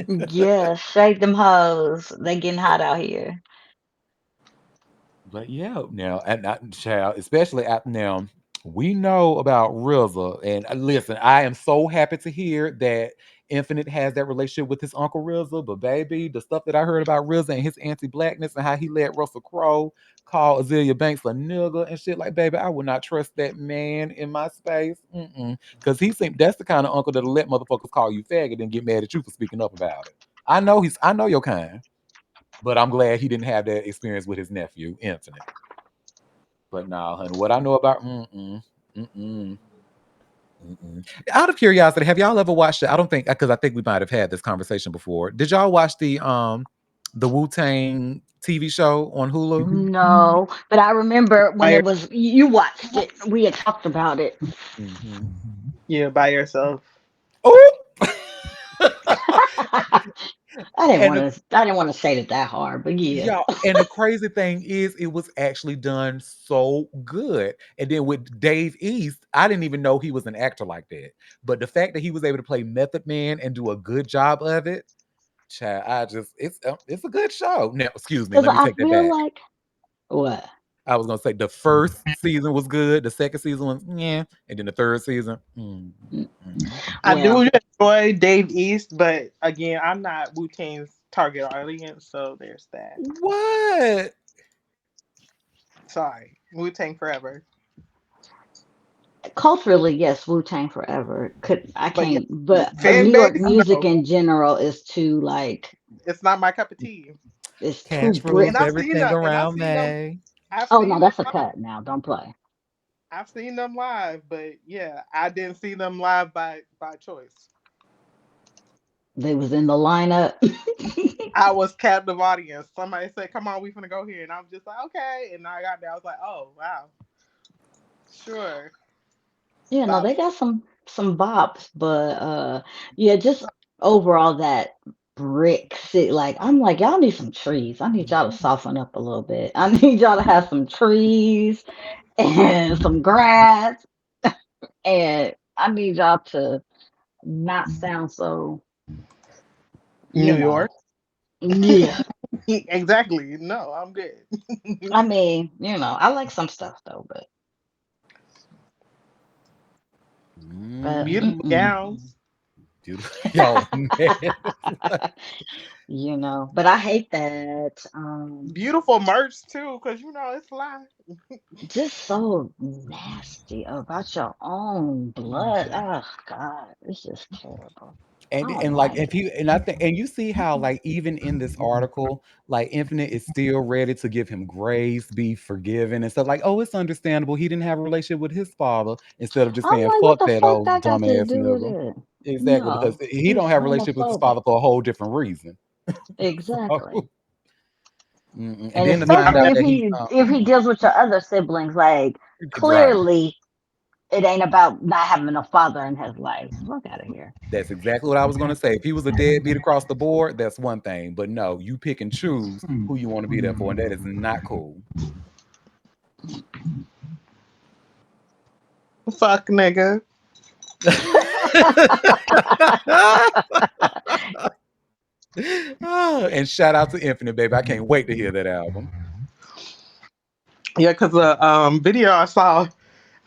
then. Yeah, shake them hoes. They getting hot out here. But yeah, now and child, especially at now, we know about RZA. And listen, I am so happy to hear that Infinite has that relationship with his uncle RZA. But baby, the stuff that I heard about RZA and his anti-blackness and how he let Russell Crowe call Azealia Banks a nigga and shit, like baby, I would not trust that man in my space. Because he seemed that's the kind of uncle that'll let motherfuckers call you faggot and get mad at you for speaking up about it. I know your kind. But I'm glad he didn't have that experience with his nephew, Infinite. But nah, honey, what I know about mm-mm, mm-mm. Out of curiosity, have y'all ever watched it? I don't think because I think we might have had this conversation before. Did y'all watch the Wu Tang TV show on Hulu? No, but I remember when By it was you watched it. We had talked about it. Mm-hmm. yeah, by yourself. Oh, And the I didn't want to say it that hard, but yeah. Y'all, and the crazy thing is, it was actually done so good. And then with Dave East, I didn't even know he was an actor like that. But the fact that he was able to play Method Man and do a good job of it, child, it's a good show. Now, excuse me, Because let me I take that feel back. like what? I was gonna say the first season was good, the second season was yeah, and then the third season, Mm, I well, do enjoy Dave East, but again, I'm not Wu Tang's target audience, so there's that. what? Sorry, Wu Tang forever. culturally, yes, Wu Tang forever. Could I But yeah, can't, but fan New York base, music no, in general is too like it's not my cup of tea. it's too Cash brick. rules And I've seen everything them, and I've around seen them, me. I've Oh no, seen them that's a live. cut now. Don't play. I've seen them live, but yeah, I didn't see them live by choice. They was in the lineup. I was captive audience. Somebody said, "Come on, we finna go here," and I'm just like, "Okay." And I got there, I was like, "Oh wow, sure." Yeah, no, But they got some bops, but yeah, just overall that brick city. Like I'm like, y'all need some trees. I need y'all to soften up a little bit. I need y'all to have some trees and some grass, and I need y'all to not sound so, New you know, York, yeah. exactly. No, I'm good. I mean, I like some stuff though, but Mhm. Beautiful mm-mm. gowns, Beautiful. Yo, man. But I hate that. beautiful merch too, because it's live. Just so nasty about your own blood. Oh God, it's just terrible. I don't And like like if it. you and I think and you see how like even in this article, like Infinite is still ready to give him grace, be forgiven and stuff like, oh, it's understandable. He didn't have a relationship with his father instead of just I'm saying, like, what fuck the that fuck old that got to dumbass do with nigga. it? Exactly, because No, he he's don't have a relationship with his homophobic. father for a whole different reason. Exactly. And And then to I find especially out mean, if that he he deals with your other siblings, like right. clearly it ain't about not having a father in his life. Fuck out of here. That's exactly what I was gonna say. If he was a deadbeat across the board, that's one thing. But no, you pick and choose who you want to be there for, and that is not cool. fuck nigga. And shout out to Infinite, baby. I can't wait to hear that album. Yeah, because the video I saw,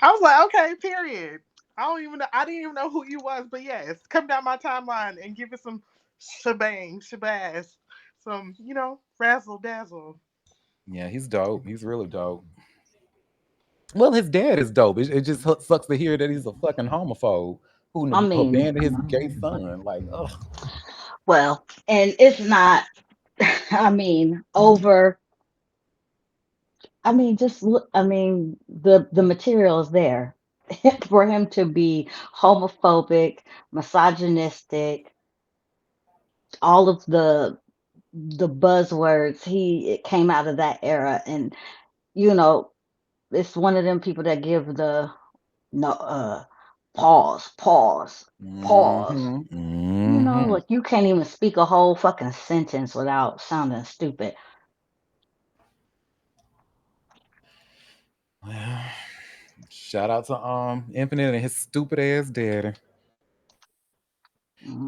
I was like, okay, period. I didn't even know who you was, but yes, come down my timeline and give it some shebang, shabazz, some razzle dazzle. Yeah, he's dope. He's really dope. Well, his dad is dope. It just sucks to hear that he's a fucking homophobe I who mean, abandoned his gay son. Like, ugh. well, and it's not. I mean, over. I mean, just look. I mean, the material is there for him to be homophobic, misogynistic, all of the buzzwords. It came out of that era, and you know, it's one of them people that give the no pause, pause, pause. Mm-hmm. Mm-hmm. Like you can't even speak a whole fucking sentence without sounding stupid. Well, shout out to Infinite and his stupid ass daddy.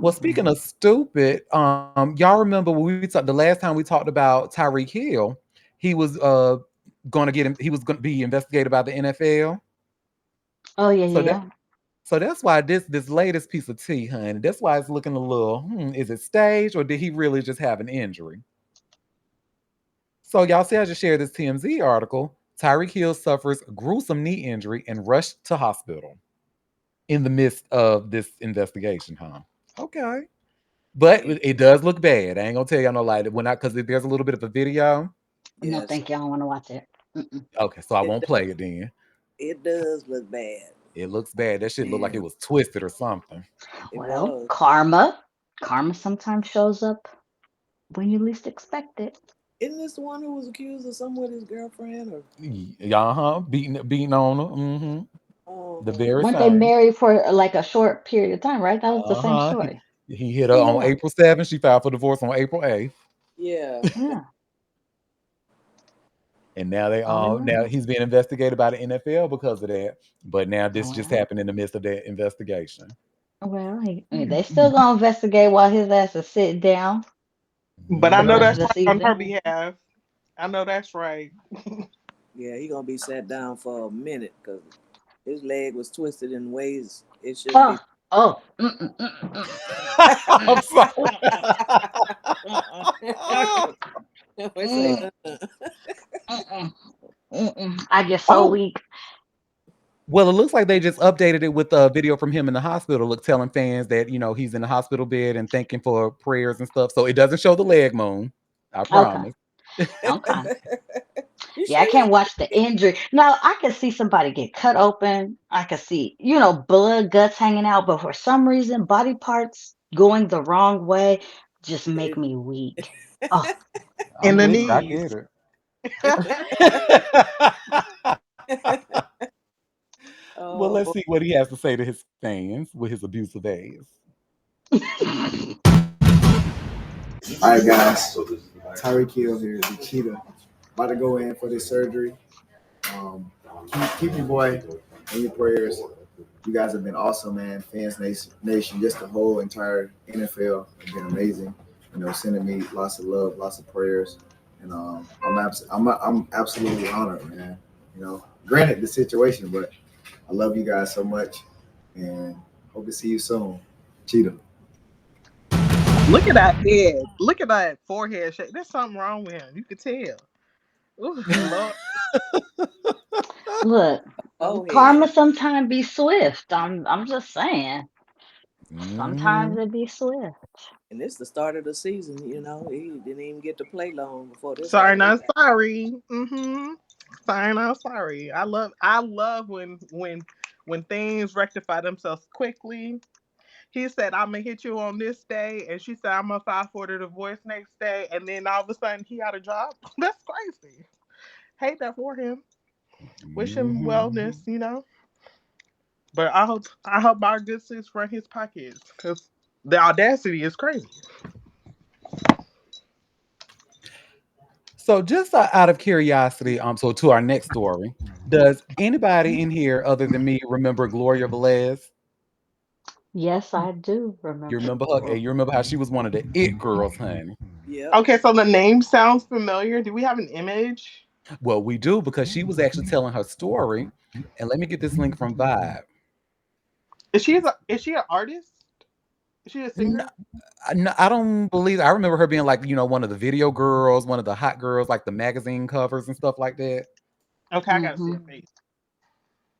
Well, speaking Hmm. of stupid, y'all remember when we talked the last time we talked about Tyreek Hill? He was going to get him. He was going to be investigated by the NFL. Oh yeah, So yeah, that yeah. so that's why this latest piece of tea, honey. That's why it's looking a little. Is it staged or did he really just have an injury? So y'all see, I just shared this TMZ article. Tyreek Hill suffers gruesome knee injury and rushed to hospital in the midst of this investigation. Huh? Okay. But it does look bad. I ain't gonna tell y'all no lie. When I because there's a little bit of a video. No, Yes, thank you. I don't want to watch it. Mm-mm. Okay, so I it won't play it then. it does look bad. It looks bad. That shit looked like it was twisted or something. It Well, was. karma sometimes shows up when you least expect it. Isn't this the one who was accused of something with his girlfriend? Or Yeah, huh? Beating on her. The uh-huh. very Weren't they same. married for like a short period of time, right? That was the same Uh-huh. story. He hit her on Yeah, April 7th. She filed for divorce on April 8th. Yeah. yeah. And now they All now right. he's being investigated by the NFL because of that. But now this just Well, happened in the midst of that investigation. well, they still gonna investigate while his ass is sitting down But for I the know Hmm. rest of that's the right on her season. behalf. I know that's right. Yeah, he gonna be sat down for a minute because his leg was twisted in ways it shouldn't be. Oh, oh, I'm sorry. I say, mm, I get so Oh, weak. well, it looks like they just updated it with a video from him in the hospital, look, telling fans that he's in the hospital bed and thanking for prayers and stuff. So it doesn't show the leg moon. I Okay, promise. okay. you Yeah, I sure you? can't watch the injury. No, I can see somebody get cut open. I can see, blood, guts hanging out, but for some reason, body parts going the wrong way just make me weak. Oh, In I'm the with you. I knees. get it. Well, Oh let's boy. see what he has to say to his fans with his abusive ass. All right, guys. Tyreek Hill here, the cheetah. About to go in for this surgery. Um, keep your boy in your prayers. You guys have been awesome, man. Fans Nation, just the whole entire NFL have been amazing. Sending me lots of love, lots of prayers, and I'm absolutely honored, man. Granted the situation, but I love you guys so much, and hope to see you soon, Cheetah. Look at that head. Look at that forehead shape. There's something wrong with him. You could tell. Ooh, Lord. look, Oh karma head. sometimes be swift. I'm just saying. Sometimes Hmm. it be swift. And this the start of the season. He didn't even get to play long before this Sorry, happened. not sorry. Sorry, not sorry. I love when things rectify themselves quickly. He said, I'm gonna hit you on this day, and she said, I'm gonna file for the divorce next day, and then all of a sudden he had a job. That's crazy. Hate that for him. Wish him Hmm. wellness. But I hope our good sis run his pockets, because the audacity is crazy. So, just out of curiosity, so to our next story, does anybody in here other than me remember Gloria Velez? Yes, I do You remember. remember her? You remember how she was one of the it girls, honey? Yep. Okay, so the name sounds familiar. Do we have an image? Well, we do because she was actually telling her story. And let me get this link from Vibe. Is she an artist? Is she a N- singer? I don't believe. I remember her being like, one of the video girls, one of the hot girls, like the magazine covers and stuff like that. Okay, I gotta see her Hmm. face.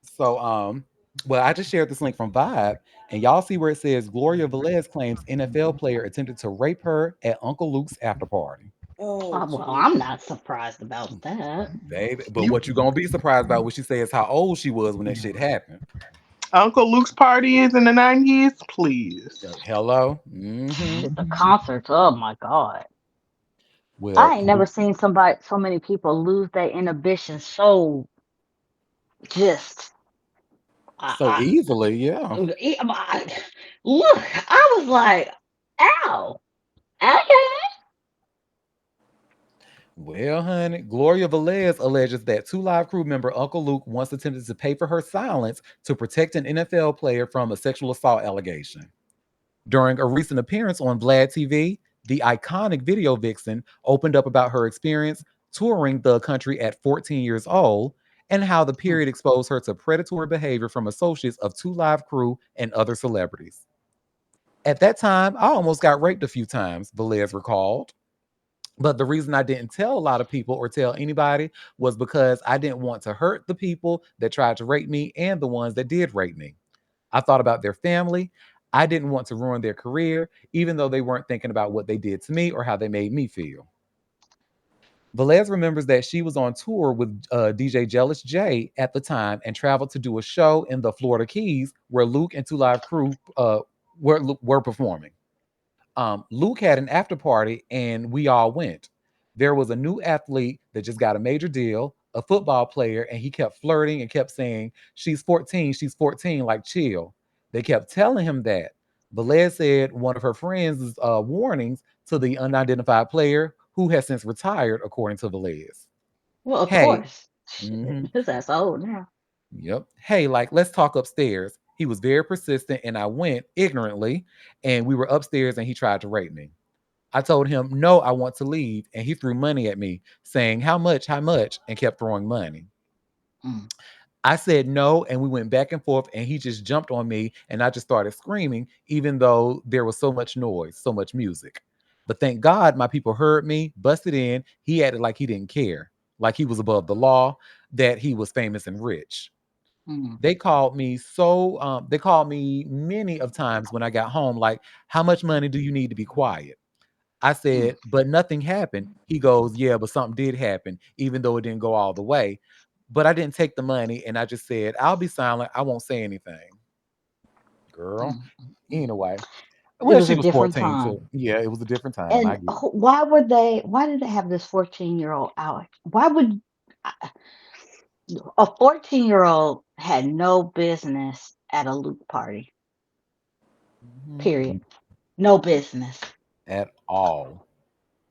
So, well, I just shared this link from Vibe, and y'all see where it says Gloria Velez claims NFL player attempted to rape her at Uncle Luke's after party. Oh Well, gee. I'm not surprised about that. Baby, but You what you gonna be surprised about when she says how old she was when that shit happened? Uncle Luke's party is in the 90s, please. Hello. Hmm. Shit, the concerts. Oh my god. Well, I ain't never seen so many people lose their inhibition so just. so I, easily, yeah. look, I was like, ow, okay. Well, honey, Gloria Velez alleges that two live crew member Uncle Luke once attempted to pay for her silence to protect an NFL player from a sexual assault allegation. During a recent appearance on Vlad TV, the iconic video vixen opened up about her experience touring the country at 14 years old and how the period exposed her to predatory behavior from associates of Two Live Crew and other celebrities. At that time, I almost got raped a few times, Velez recalled. But the reason I didn't tell a lot of people or tell anybody was because I didn't want to hurt the people that tried to rape me and the ones that did rape me. I thought about their family. I didn't want to ruin their career, even though they weren't thinking about what they did to me or how they made me feel. Velez remembers that she was on tour with DJ Jealous J at the time and traveled to do a show in the Florida Keys where Luke and Two Live Crew were performing. Luke had an after party and we all went. There was a new athlete that just got a major deal, a football player, and he kept flirting and kept saying, she's 14, like chill. They kept telling him that. Velez said one of her friends' warnings to the unidentified player, who has since retired, according to Velez. Well, of Hey, course. Shit, mhm, his ass old now. yep. Hey, like, let's talk upstairs. He was very persistent, and I went ignorantly, and we were upstairs, and he tried to rape me. I told him, no, I want to leave, and he threw money at me, saying, how much, and kept throwing money. Mm, I said no, and we went back and forth, and he just jumped on me, and I just started screaming, even though there was so much noise, so much music. But thank God my people heard me, busted in. He acted like he didn't care, like he was above the law, that he was famous and rich. mm, They called me many of times when I got home, like, how much money do you need to be quiet? I mm, said, but nothing happened. He goes, yeah, but something did happen, even though it didn't go all the way. But I didn't take the money and I just said, I'll be silent. I won't say anything. Girl. mm, mm. Anyway. It Well, was she a was different 14 time. too. Yeah, it was a different time. I And get it. why were they? Why did they have this 14-year-old out? Why would a 14-year-old had no business at a Luke party? Period. Mhm. No business. At all.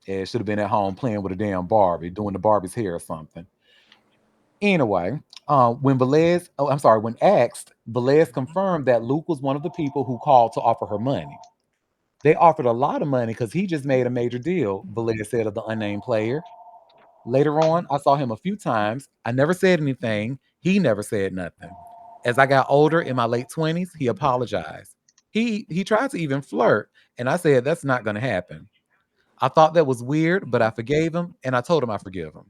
It should have been at home playing with a damn Barbie, doing the Barbie's hair or something. Anyway, when asked, Velez confirmed that Luke was one of the people who called to offer her money. They offered a lot of money because he just made a major deal, Velez said of the unnamed player. Later on, I saw him a few times. I never said anything. He never said nothing. As I got older in my late 20s, he apologized. He tried to even flirt, and I said that's not going to happen. I thought that was weird, but I forgave him, and I told him I forgive him.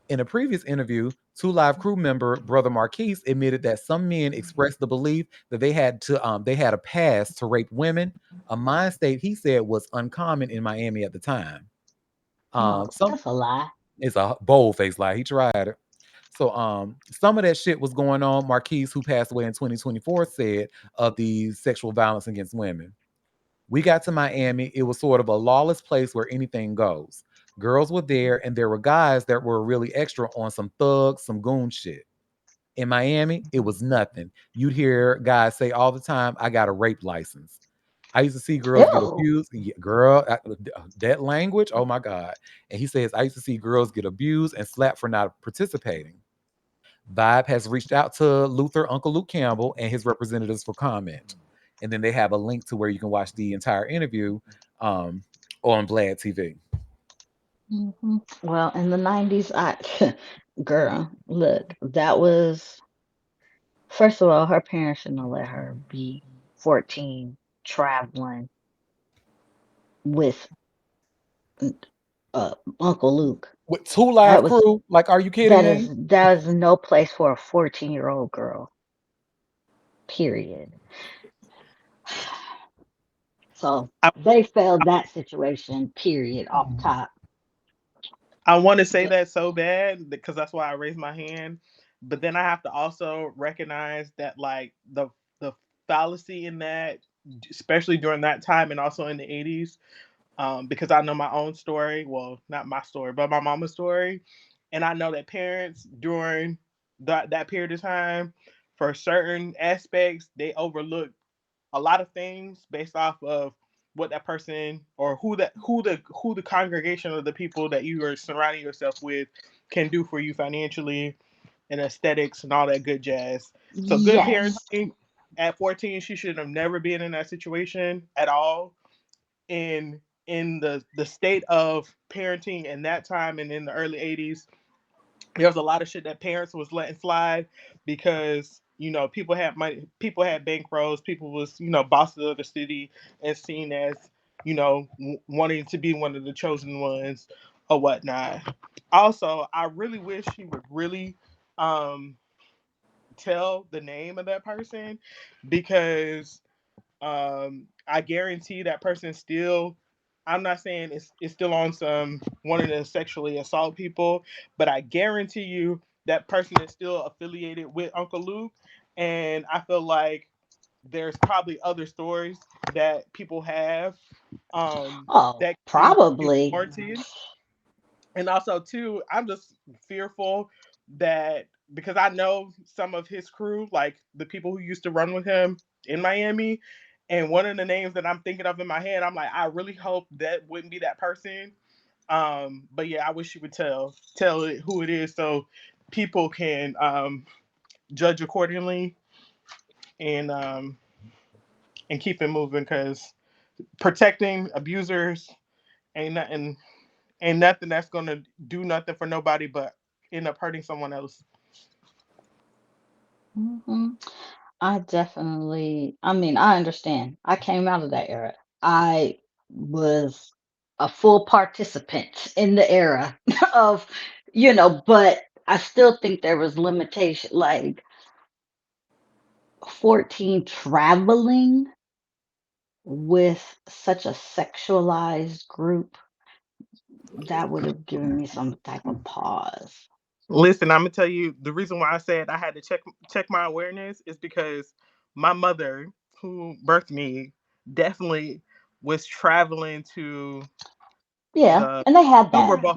In a previous interview, Two Live crew member Brother Marquise admitted that some men expressed the belief that they had a past to rape women, a mind state he said was uncommon in Miami at the time. Well, Some that's a lie. It's a bold face lie. He tried it. So some of that shit was going on. Marquise, who passed away in 2024, said of the sexual violence against women. We got to Miami. It was sort of a lawless place where anything goes. Girls were there, and there were guys that were really extra on some thugs, some goon shit. In Miami, it was nothing. You'd hear guys say all the time, I got a rape license. I used to see girls get Ew. abused. Yeah, girl, that language, oh my God. And he says, I used to see girls get abused and slapped for not participating. Vibe has reached out to Uncle Luke Campbell, and his representatives for comment. And then they have a link to where you can watch the entire interview um, on Vlad TV. Hmm. Well, in the 90s, girl, look, that was, first of all, her parents shouldn't have let her be 14 traveling with Uncle Luke. With two That live was, crew, like, are you kidding me? that is no place for a 14-year-old girl, period. So I, they failed that situation, period, off top. I want to say But that so bad because that's why I raised my hand. But then I have to also recognize that like the fallacy in that, especially during that time and also in the 80s, because I know my own story. Well, not my story, but my mama's story, and I know that parents during that period of time, for certain aspects, they overlook a lot of things based off of what that person or who the congregation or the people that you are surrounding yourself with can do for you financially and aesthetics and all that good jazz. So good yes. parenting at 14, she should have never been in that situation at all. In the state of parenting in that time and in the early 80s, there was a lot of shit that parents was letting slide because people had money, people had bankrolls, people was bosses of the city and seen as wanting to be one of the chosen ones or whatnot. Also, I really wish he would really um tell the name of that person because I guarantee that person still. I'm not saying it's still on some wanting to sexually assault people, but I guarantee you that person is still affiliated with Uncle Luke, and I feel like there's probably other stories that people have Oh, that can be probably. warranted. And also too, I'm just fearful that because I know some of his crew, like the people who used to run with him in Miami, And one of the names that I'm thinking of in my head, I'm like, I really hope that wouldn't be that person. But yeah, I wish you would tell it who it is so people can judge accordingly and um, and keep it moving because protecting abusers ain't nothing that's gonna do nothing for nobody but end up hurting someone else. Hmm. I definitely, I mean, I understand. I came out of that era. I was a full participant in the era of, but I still think there was limitation. Like 14 traveling with such a sexualized group, that would have given me some type of pause. Listen, I'm gonna tell you the reason why I said I had to check my awareness is because my mother, who birthed me, definitely was traveling to Yeah, the and they had Super that. Bowl,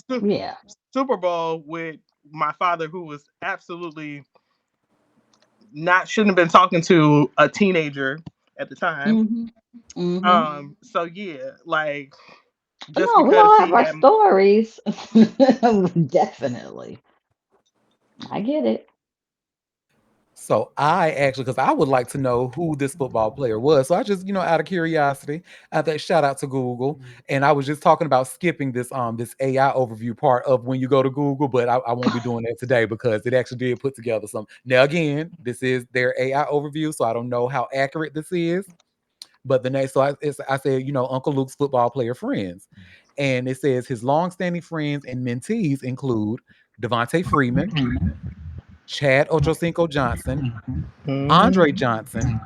Su- Yeah. Super Bowl with my father, who was absolutely not shouldn't have been talking to a teenager at the time. Hmm. Hmm. So yeah, like just No, we because all have he our had stories. Definitely. I get it. So I actually, because I would like to know who this football player was. So I just, out of curiosity, I think shout out to Google. And I was just talking about skipping this AI overview part of when you go to Google, but I won't be doing that today because it actually did put together some. Now again, this is their AI overview, so I don't know how accurate this is. But the next, so I said, Uncle Luke's football player friends, and it says his longstanding friends and mentees include Devontae Freeman, Chad Ochocinco Johnson, Andre Mhm. Johnson,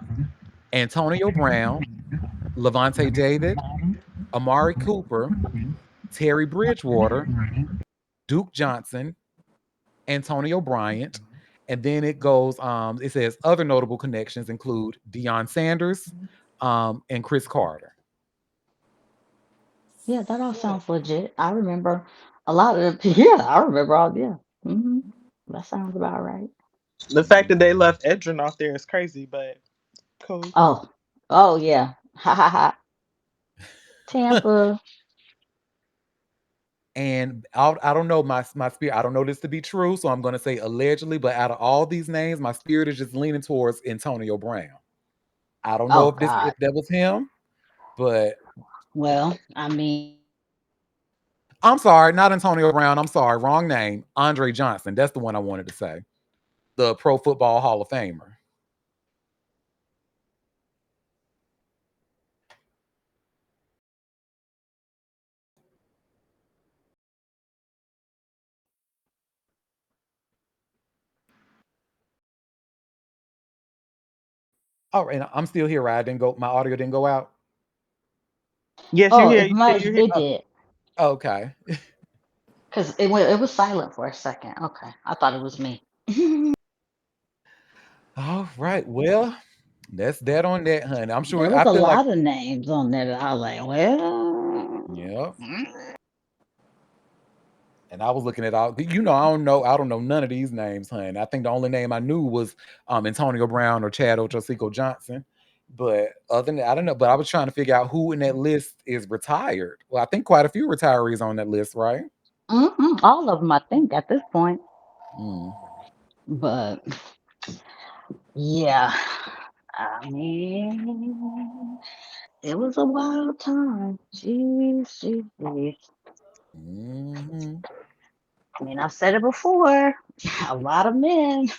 Antonio Brown, Levante David, Amari Cooper, Terry Bridgewater, Duke Johnson, Antonio Bryant, and then it goes. It says other notable connections include Deion Sanders, and Chris Carter. Yeah, that all So, sounds legit. I remember a lot of the, yeah, I remember all, yeah. That sounds about right. The fact that they left Edrin off there is crazy, but cool. Oh, oh, yeah. Ha ha ha. Tampa. and I don't know my spirit. I don't know this to be true, so I'm going to say allegedly. But out of all these names, my spirit is just leaning towards Antonio Brown. I don't know Oh, if God. that was him, but Well, I mean, I'm sorry, not Antonio Brown. I'm sorry, wrong name. Andre Johnson. That's the one I wanted to say. The Pro Football Hall of Famer. Oh, and I'm still here, right? I didn't go. My audio didn't go out. Yes, you're oh, here. it might, You're here. it Oh, did. okay. Because it was silent for a second. Okay. I thought it was me. All right. Well, that's that on that, honey. I'm There sure. was I a feel like. lot of names on there that I was like, well, Yeah. And I was looking at all. I don't know none of these names, honey. I think the only name I knew was Antonio Brown or Chad Ochocinco Johnson. But other than that, I don't know. But I was trying to figure out who in that list is retired. Well, I think quite a few retirees on that list, right? all of them, I think, at this point. Mm. But yeah, I mean, it was a wild time. Jeez, jeez, jeez. Hmm. I mean, I've said it before. A lot of men.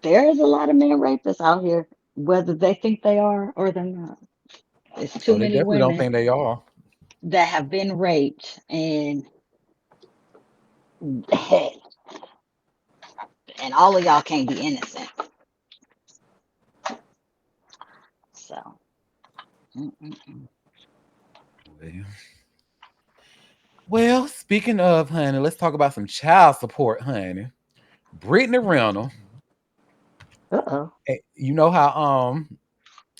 There's a lot of men rapists out here, whether they think they are or they're not. There's too Oh, they many definitely don't women think they are. that have been raped, and all of y'all can't be innocent. So, mm-mm-mm. Well, speaking of honey, let's talk about some child support, honey. Brittany Renner, Uh-oh. you know how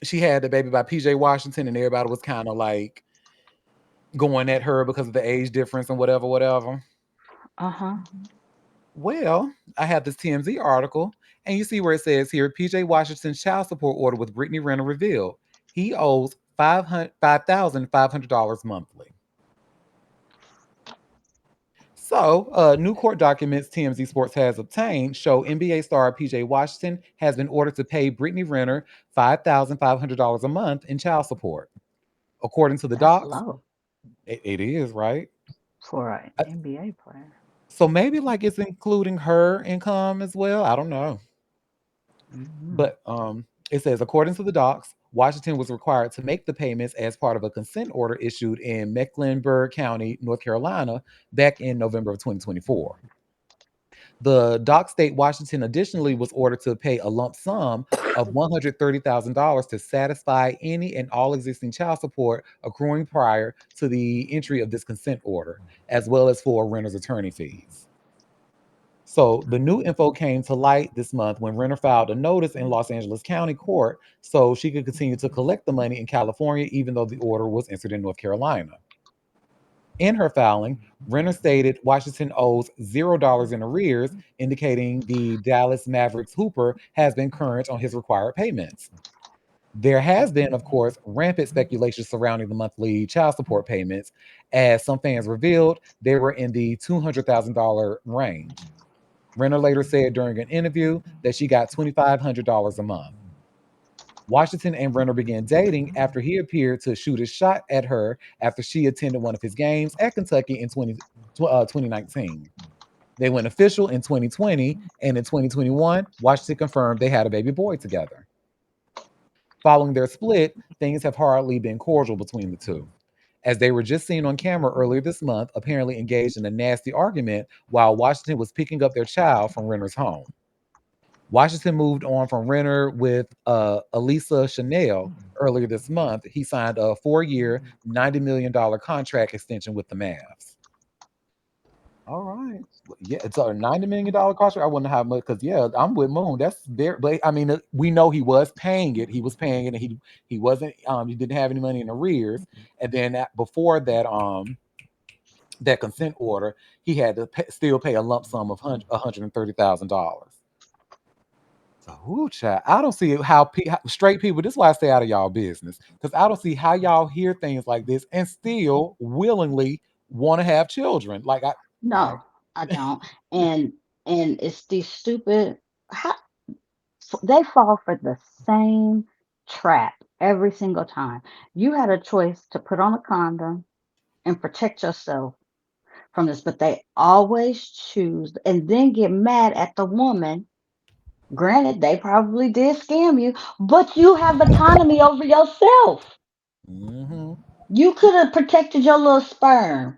she had the baby by PJ Washington, and everybody was kind of like going at her because of the age difference and whatever, whatever. Uh-huh. Well, I have this TMZ article, And you see where it says here PJ Washington's child support order with Brittany Renner revealed he owes $5,500 monthly. So, new court documents TMZ Sports has obtained show NBA star PJ Washington has been ordered to pay Brittany Renner $5,500 a month in child support. According to the That's docs, low it is, right? for an Uh, NBA player. So maybe like it's including her income as well. I don't know. Mm-hmm. But it says, according to the docs, Washington was required to make the payments as part of a consent order issued in Mecklenburg County, North Carolina, back in November of 2024. The doc state Washington additionally was ordered to pay a lump sum of $130,000 to satisfy any and all existing child support accruing prior to the entry of this consent order, as well as for renter's attorney fees. So the new info came to light this month when Renner filed a notice in Los Angeles County Court so she could continue to collect the money in California, even though the order was entered in North Carolina. In her filing, Renner stated Washington owes $0 in arrears, indicating the Dallas Mavericks Hooper has been current on his required payments. There has been, of course, rampant speculation surrounding the monthly child support payments, as some fans revealed they were in the $200,000 range. Renner later said during an interview that she got $2,500 a month. Washington and Renner began dating after he appeared to shoot a shot at her after she attended one of his games at Kentucky in 2019. They went official in 2020, and in 2021, Washington confirmed they had a baby boy together. Following their split, things have hardly been cordial between the two, as they were just seen on camera earlier this month, apparently engaged in a nasty argument while Washington was picking up their child from Renner's home. Washington moved on from Renner with Elisa Chanel earlier this month. He signed a 4-year, $90 million contract extension with the Mavs. All right. Yeah, it's a $90 million contract. I wonder how much, because yeah, I'm with Moon. That's very, but I mean, we know he was paying it. He was paying it, and he wasn't. He didn't have any money in arrears. And then before that, that consent order, he had to still pay a lump sum of $130,000. So, ooh, child, I don't see how straight people. This is why I stay out of y'all business, because I don't see how y'all hear things like this and still willingly want to have children. Like I No, I don't. And it's these stupid. How, they fall for the same trap every single time. You had a choice to put on a condom and protect yourself from this, but they always choose and then get mad at the woman. Granted, they probably did scam you, but you have autonomy over yourself. hmm You could have protected your little sperm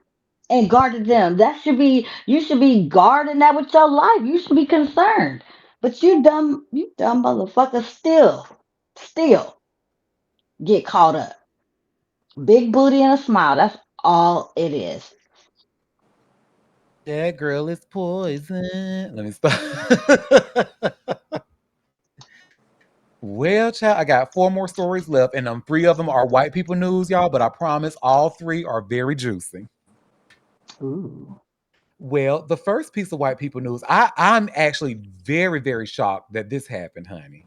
and guarded them. That should be you should be guarding that with your life. You should be concerned. But you dumb motherfucker still get caught up. Big booty and a smile. That's all it is. that girl is poison. Let me stop. Well, child, I got 4 more stories left, and 3 of them are white people news, y'all. But I promise all 3 are very juicy. Ooh. Well, the first piece of white people news, I'm actually very, very shocked that this happened, honey.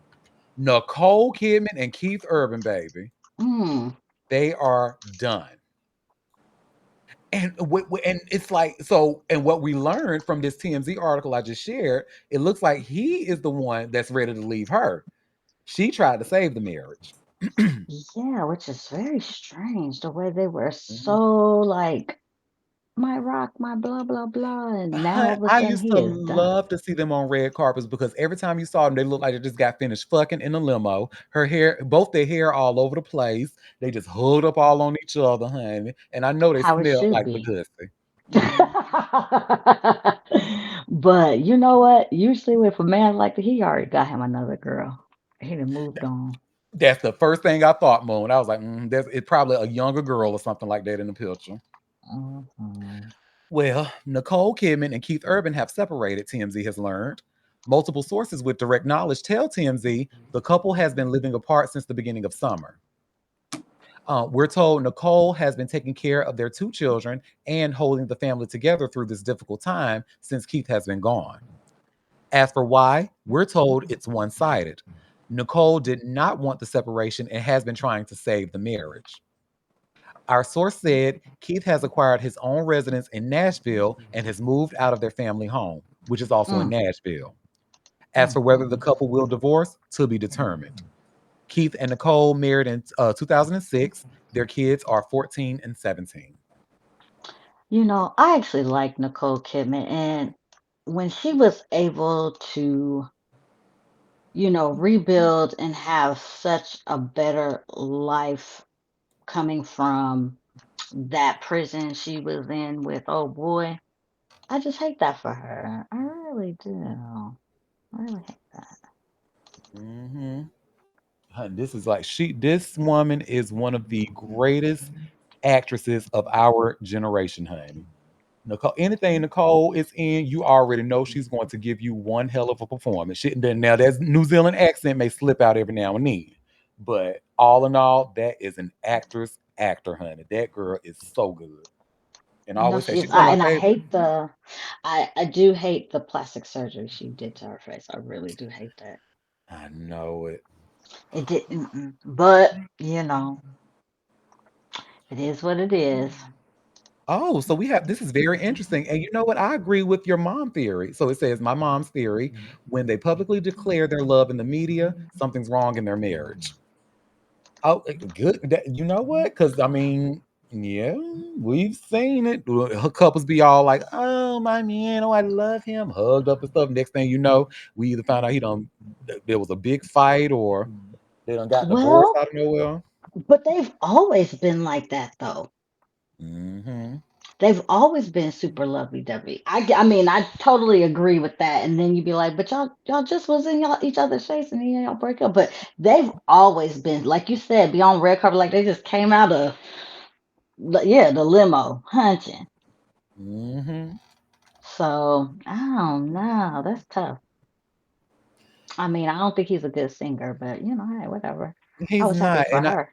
Nicole Kidman and Keith Urban, baby, Mm. they are done. And it's like so. And what we learned from this TMZ article I just shared, it looks like he is the one that's ready to leave her. She tried to save the marriage. Yeah, which is very strange the way they were Mhm. so like my rock, my blah blah blah, and now all of a I sudden used he to is done. love to see them on red carpets because every time you saw them, they looked like they just got finished fucking in a limo. Her hair, both their hair all over the place. They just hugged up all on each other, honey. And I know they How it smelled should like the be. pussy. Mhm. But you know what? Usually, if a man like that, he already got him another girl. He done moved on. That's the first thing I thought, Moon. I was like, that's it's probably a younger girl or something like that in the picture. Mhm. Well, Nicole Kidman and Keith Urban have separated, TMZ has learned. Multiple sources with direct knowledge tell TMZ the couple has been living apart since the beginning of summer. We're told Nicole has been taking care of their 2 children and holding the family together through this difficult time since Keith has been gone. As for why, we're told it's one sided. Nicole did not want the separation and has been trying to save the marriage. Our source said Keith has acquired his own residence in Nashville and has moved out of their family home, which is also in Mm, Nashville. As mm, for whether the couple will divorce, to be determined. Keith and Nicole married in 2006. Their kids are 14 and 17. I actually like Nicole Kidman, and when she was able to, rebuild and have such a better life coming from that prison she was in with, oh boy, I just hate that for her. I really do. I really hate that. Hmm. This is like this woman is one of the greatest actresses of our generation, honey. Nicole, anything Nicole is in, you already know she's going to give you one hell of a performance. Now, there's New Zealand accent may slip out every now and then, but all in all, that is an actor, honey. That girl is so good. And I always say She she's is. one of And my I favorites. hate I do hate the plastic surgery she did to her face. I really do hate that. I know it. It didn't, but it is what it is. Oh, so we have this is very interesting. And you know what? I agree with your mom theory. So it says my mom's theory when they publicly declare their love in the media, something's wrong in their marriage. Oh, good. You know what? Because I mean, yeah, we've seen it. Her couples be all like, "Oh, my man, oh, I love him," hugged up and stuff. Next thing you know, we either found out there was a big fight, or they done got divorced Well, out of nowhere. but they've always been like that though. Hmm. They've always been super lovey-dovey. I mean, I totally agree with that. And then you'd be like, but y'all just was in y'all each other's face and then y'all break up. But they've always been, like you said, beyond red carpet, like they just came out of, yeah, the limo hunching. Hmm. So I don't know. That's tough. I mean, I don't think he's a good singer, but hey, whatever. I He's was happy not, for her.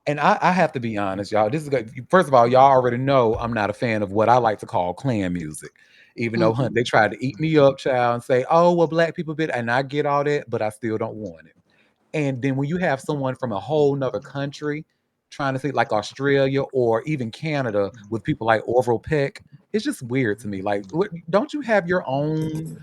and I have to be honest, y'all. This is good. First of all, y'all already know I'm not a fan of what I like to call clan music. Even though, Hmm. hun, they tried to eat me up, child, and say, "Oh, well, black people bit," and I get all that, but I still don't want it. And then when you have someone from a whole nother country trying to say like Australia or even Canada with people like Orville Peck, it's just weird to me. Like, don't you have your own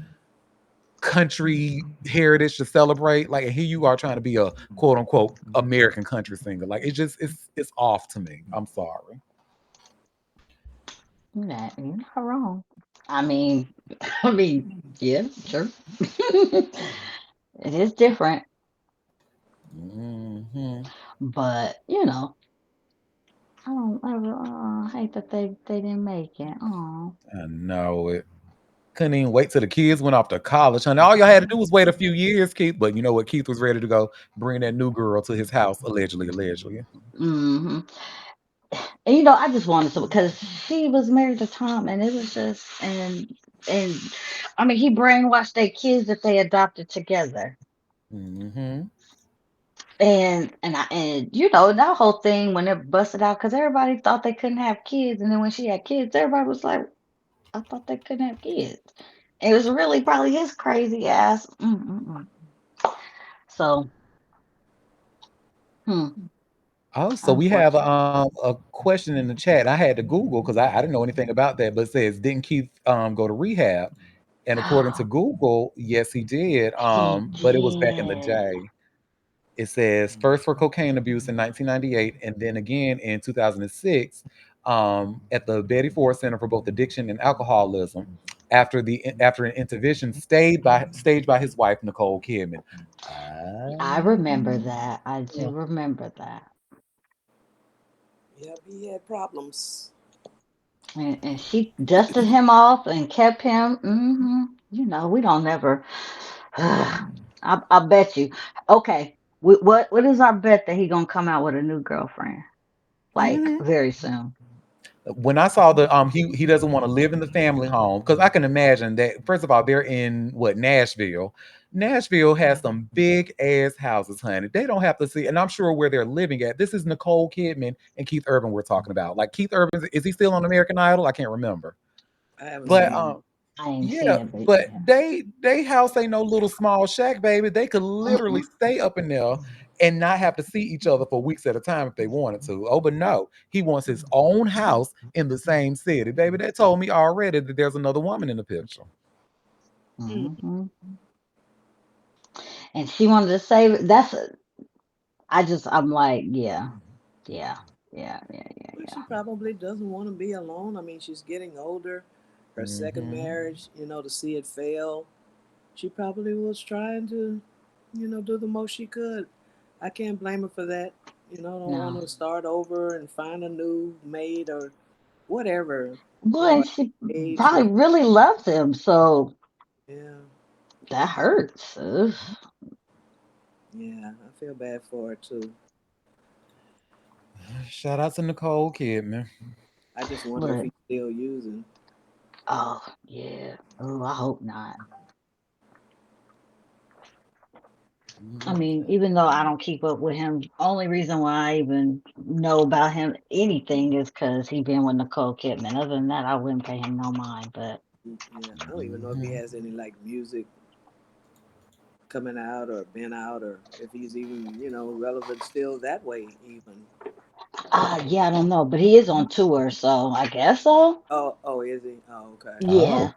country heritage to celebrate? Like, and here you are trying to be a quote unquote American country singer. Like, it's off to me. I'm sorry. You're not wrong. I mean, I mean, yeah, sure. It is different, Hmm. but I hate that they didn't make it. Oh, I know it. Couldn't even wait till the kids went off to college, honey. All y'all had to do was wait a few years, Keith. But you know what? Keith was ready to go bring that new girl to his house, allegedly, allegedly. hmm. And I just wanted to because she was married to Tom, and it was just and I mean, he brainwashed their kids that they adopted together. Hmm. And that whole thing when it busted out because everybody thought they couldn't have kids, and then when she had kids, everybody was like, "I thought they couldn't have kids." It was really probably his crazy ass. Mm-mm-mm. So, hmm, Oh, so we have unfortunate. a question in the chat. I had to Google because I didn't know anything about that, but it says, didn't Keith go to rehab? And according to Google, yes, he did. He But it was back in the did. day. It says first for cocaine abuse in 1998, and then again in 2006 at the Betty Ford Center for both addiction and alcoholism. After an intervention staged by his wife Nicole Kidman. I Ah. remember that. I do remember that. Yep, he had problems. And she dusted him off and kept him. We don't never. I bet you. Okay. What is our bet that he gonna come out with a new girlfriend like Mhm. very soon? When I saw the he doesn't want to live in the family home because I can imagine that first of all they're in what Nashville. Nashville has some big ass houses, honey. They don't have to see, and I'm sure where they're living at. This is Nicole Kidman and Keith Urban we're talking about. Like Keith Urban, is he still on American Idol? I can't remember. I haven't But seen him. I ain't Yeah, seen it, but but yeah. they house ain't no little small shack, baby. They could literally Mm-mm. stay up in there and not have to see each other for weeks at a time if they wanted to. Oh, but no, he wants his own house in the same city, baby. They told me already that there's another woman in the picture. Mm. Hmm. And she wanted to save it. I'm like, yeah, yeah, yeah, yeah, yeah, Well, she yeah. probably doesn't want to be alone. I mean, she's getting older. Her second Hmm. marriage, to see it fail, she probably was trying to, do the most she could. I can't blame her for that. Don't want No. to start over and find a new mate or whatever. Well, and At she age, probably really loves him, so yeah, that hurts. Ugh. yeah, I feel bad for her too. Shout out to Nicole Kidman. I just wonder if Look, he's still using. oh yeah. Oh, I hope not. I Mhm. mean, even though I don't keep up with him, only reason why I even know about him anything is because he been with Nicole Kidman. Other than that, I wouldn't pay him no mind. But Yeah, I don't even know if he has any like music coming out or been out or if he's even relevant still that way even. yeah, I don't know. But he is on tour, so I guess so. Oh, is he? Oh, okay. Yeah, Oh.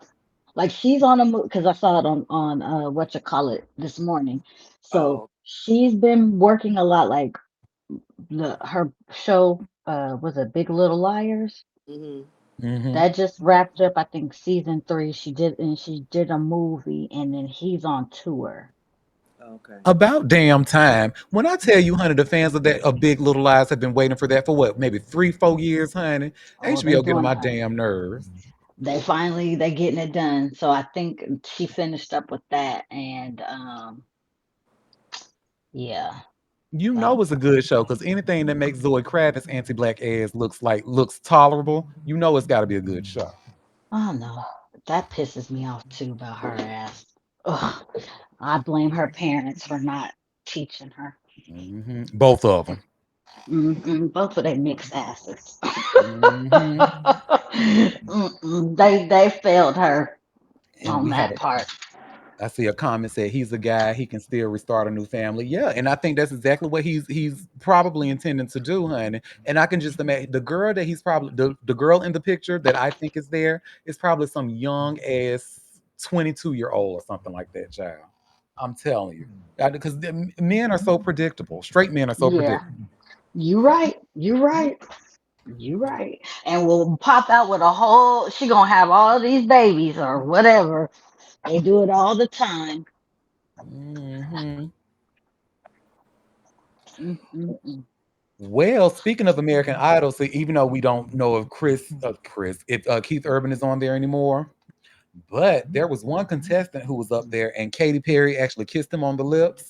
like she's on a move because I saw it on what you call it this morning. So Oh. she's been working a lot. Like her show was it Big Little Liars Mhm. Hmm. that just wrapped up. I think season 3. She did a movie, and then he's on tour. Okay. About damn time. When I tell you, honey, the fans of Big Little Lies have been waiting for that for what, maybe 3, 4 years, honey. Oh, they HBO get on doing my it. damn nerves. They getting it done. So I think she finished up with that, and yeah, You that know it's a good show because anything that makes Zoe Kravitz anti-black ass looks tolerable, you know it's got to be a good show. I don't know. That pisses me off too about her ass. Ugh, I blame her parents for not teaching her. Both of them. Both of they mixed asses. Hmm. They failed her And on we had that a part. I see a comment said he's a guy he can still restart a new family. Yeah, and I think that's exactly what he's probably intending to do, honey. And I can just imagine the girl that he's probably the girl in the picture that I think is there is probably some young ass 22-year-old or something like that, child. I'm telling you. Because men are so predictable. Straight men are so Yeah, predictable. you right. You right. You right. And will pop out with a whole. She gonna have all these babies or whatever. They do it all the time. Hmm. Mm-mm-mm. Well, speaking of American Idol, see, even though we don't know if if Keith Urban is on there anymore, but there was one contestant who was up there, and Katy Perry actually kissed him on the lips.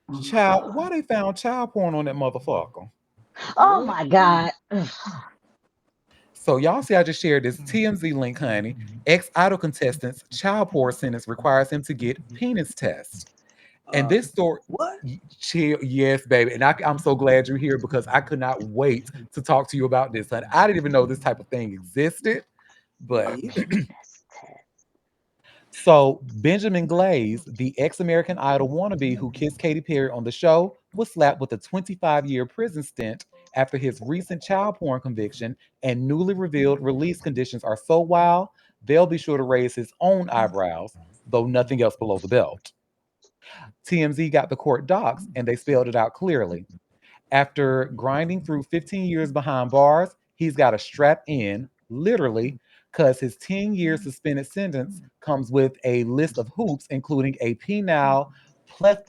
Oh my Child, god. why they found child porn on that motherfucker? Oh Really? my god. Ugh. So y'all see, I just shared this TMZ link, honey. Ex-Idol contestant's child porn sentence requires him to get penis test. And Uh, this story, what? chill, yes, baby. And I'm so glad you're here because I could not wait to talk to you about this, honey. I didn't even know this type of thing existed, but Me? Penis test. so Benjamin Glaze, the ex-American Idol wannabe who kissed Katy Perry on the show, was slapped with a 25-year prison stint after his recent child porn conviction, and newly revealed release conditions are so wild, they'll be sure to raise his own eyebrows, though nothing else below the belt. TMZ got the court docs and they spelled it out clearly. After grinding through 15 years behind bars, he's got a strap in, literally, because his 10-year suspended sentence comes with a list of hoops, including a penile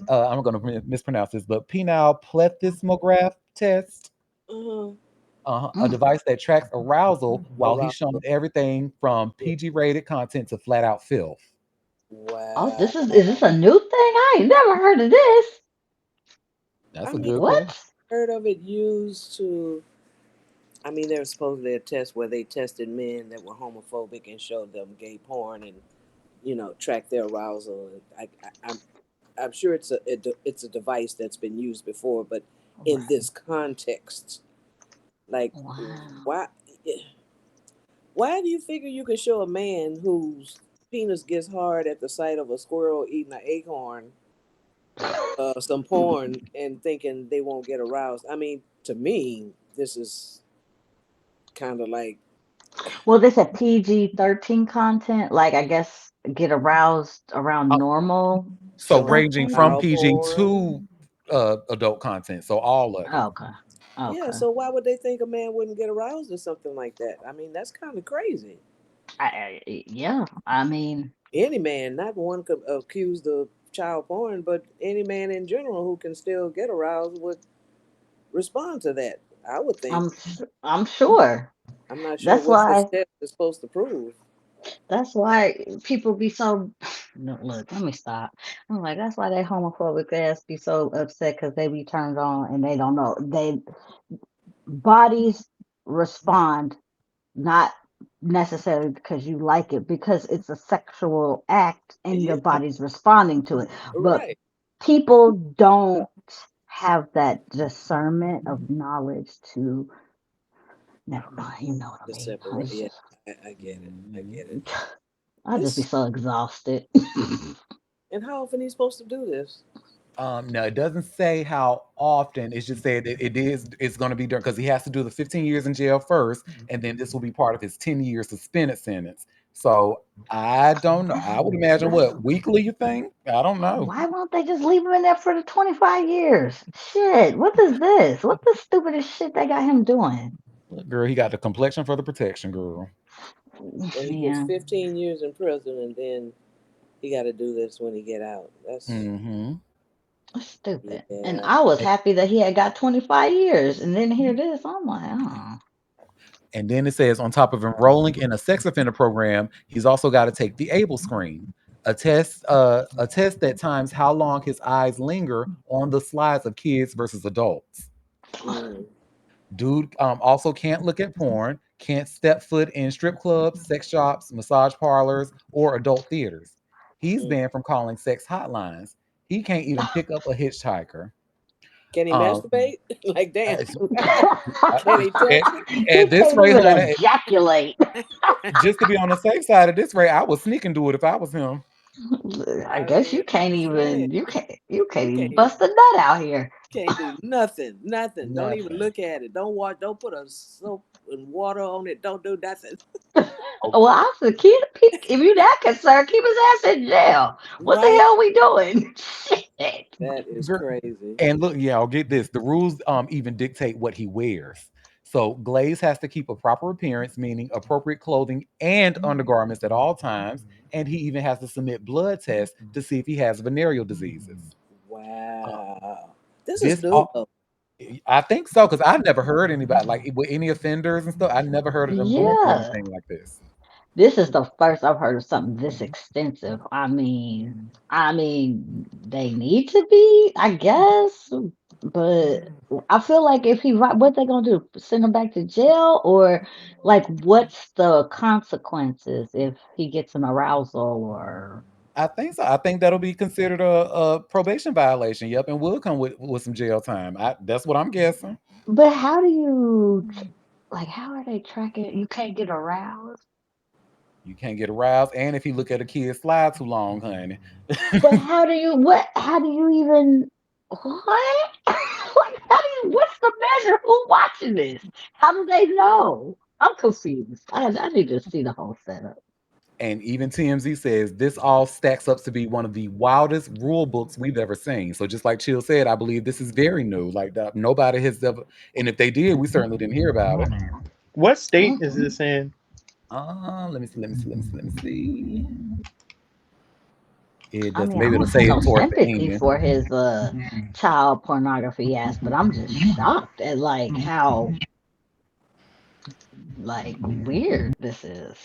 I'm going to mispronounce this, but penile plethysmograph test, Uh-huh. a Mm. device that tracks arousal while he's shown Arousal. everything from PG-rated content to flat-out filth. Oh, Wow. is this a new thing? I ain't never heard of this. That's I a mean, good question. What? heard of it used to. I mean, there was supposedly a test where they tested men that were homophobic and showed them gay porn and track their arousal. I'm sure it's a device that's been used before, but in Right. this context, like Wow. why Why do you figure you could show a man whose penis gets hard at the sight of a squirrel eating an acorn some porn and thinking they won't get aroused? I mean, to me, this is kind of like Well, this a PG-13 content. Like, I guess get aroused around Uh, normal so showing stuff ranging in from it. child PG porn. to adult content. So all of it. Okay. Yeah, Okay. so why would they think a man wouldn't get aroused or something like that? I mean, that's kind of crazy. Yeah. I mean, Any man, not one accused of child porn, but any man in general who can still get aroused would respond to that. I would think. I'm sure. I'm not sure That's what this why test is supposed to prove. that's why people be so no, look, let me stop. I'm like, that's why they homophobic ass be so upset because they be turned on and they don't know. They bodies respond not necessarily because you like it, because it's a sexual act and your Yeah, body's responding to it. But right. people don't have that discernment of knowledge to never mind, you know what I To mean. separate. It's Yeah, just I get it. I Mhm. get it. I just be This so exhausted. and how often he's supposed to do this? No, it doesn't say how often. It's just said it's going to be done because he has to do the 15 years in jail first, and then this will be part of his 10-year suspended sentence. So I don't know. I would imagine what weekly you think? I don't know. Why won't they just leave him in there for the 25 years? Shit, what is this? What the stupidest shit they got him doing? Look, girl, he got the complexion for the protection, girl. So he gets Man, 15 years in prison, and then he got to do this when he get out. That's Hmm. that's stupid. And yeah. I was happy that he had got 25 years and then hear this. I'm like, oh. And then it says on top of enrolling in a sex offender program, he's also got to take the able screen, a test that times how long his eyes linger on the slides of kids versus adults. Mm, Dude also can't look at porn, can't step foot in strip clubs, sex shops, massage parlors, or adult theaters. He's mm. banned from calling sex hotlines. He can't even pick up a hitchhiker. Can he Um, masturbate? Like, damn. uh, Can he at, touch it? at He this can't rate, even honey, ejaculate. just to be on the safe side of this rate, I would sneak and do it if I was him. I I guess mean, you can't I'm saying even you can't you even can't bust a nut out here. do nothing, nothing. Don't even Nothing. look at it. Don't watch. Don't put a soap and water on it. Don't do nothing. Oh, Well, I said, if you that concerned, keep his ass in jail. What the Right? hell we doing? Shit. That is girl. crazy. And look, yeah, I'll get this. The rules even dictate what he wears. So Glaze has to keep a proper appearance, meaning appropriate clothing and undergarments at all times. And he even has to submit blood tests to see if he has venereal diseases. Uh, Wow. This is this, new though. I think so, because I never heard anybody like with any offenders and stuff. I never heard of them going through Yeah. anything like this. This is the first I've heard of something this extensive. I mean, they need to be, I guess, but I feel like if what they gonna do? Send him back to jail, or like, what's the consequences if he gets an arousal or? I think so. I think that'll be considered a probation violation. Yep, and will come with some jail time. That's what I'm guessing. But how do you like? How are they tracking? You can't get aroused. You can't get aroused, and if you look at a kid slide too long, honey. But how do you what? How do you even what? Like, what's the measure? Who's watching this? How do they know? I'm confused. I need to see the whole setup. And even TMZ says this all stacks up to be one of the wildest rule books we've ever seen. So just like Chill said, I believe this is very new. Like that, nobody has ever, and if they did, we certainly didn't hear about it. What state is Mhm. this in? Let me see, let me see, let me see, let me see. It I does. mean, I Maybe it'll don't have say no it towards the sympathy end. for his child pornography ass, but I'm just shocked at like how like weird this is.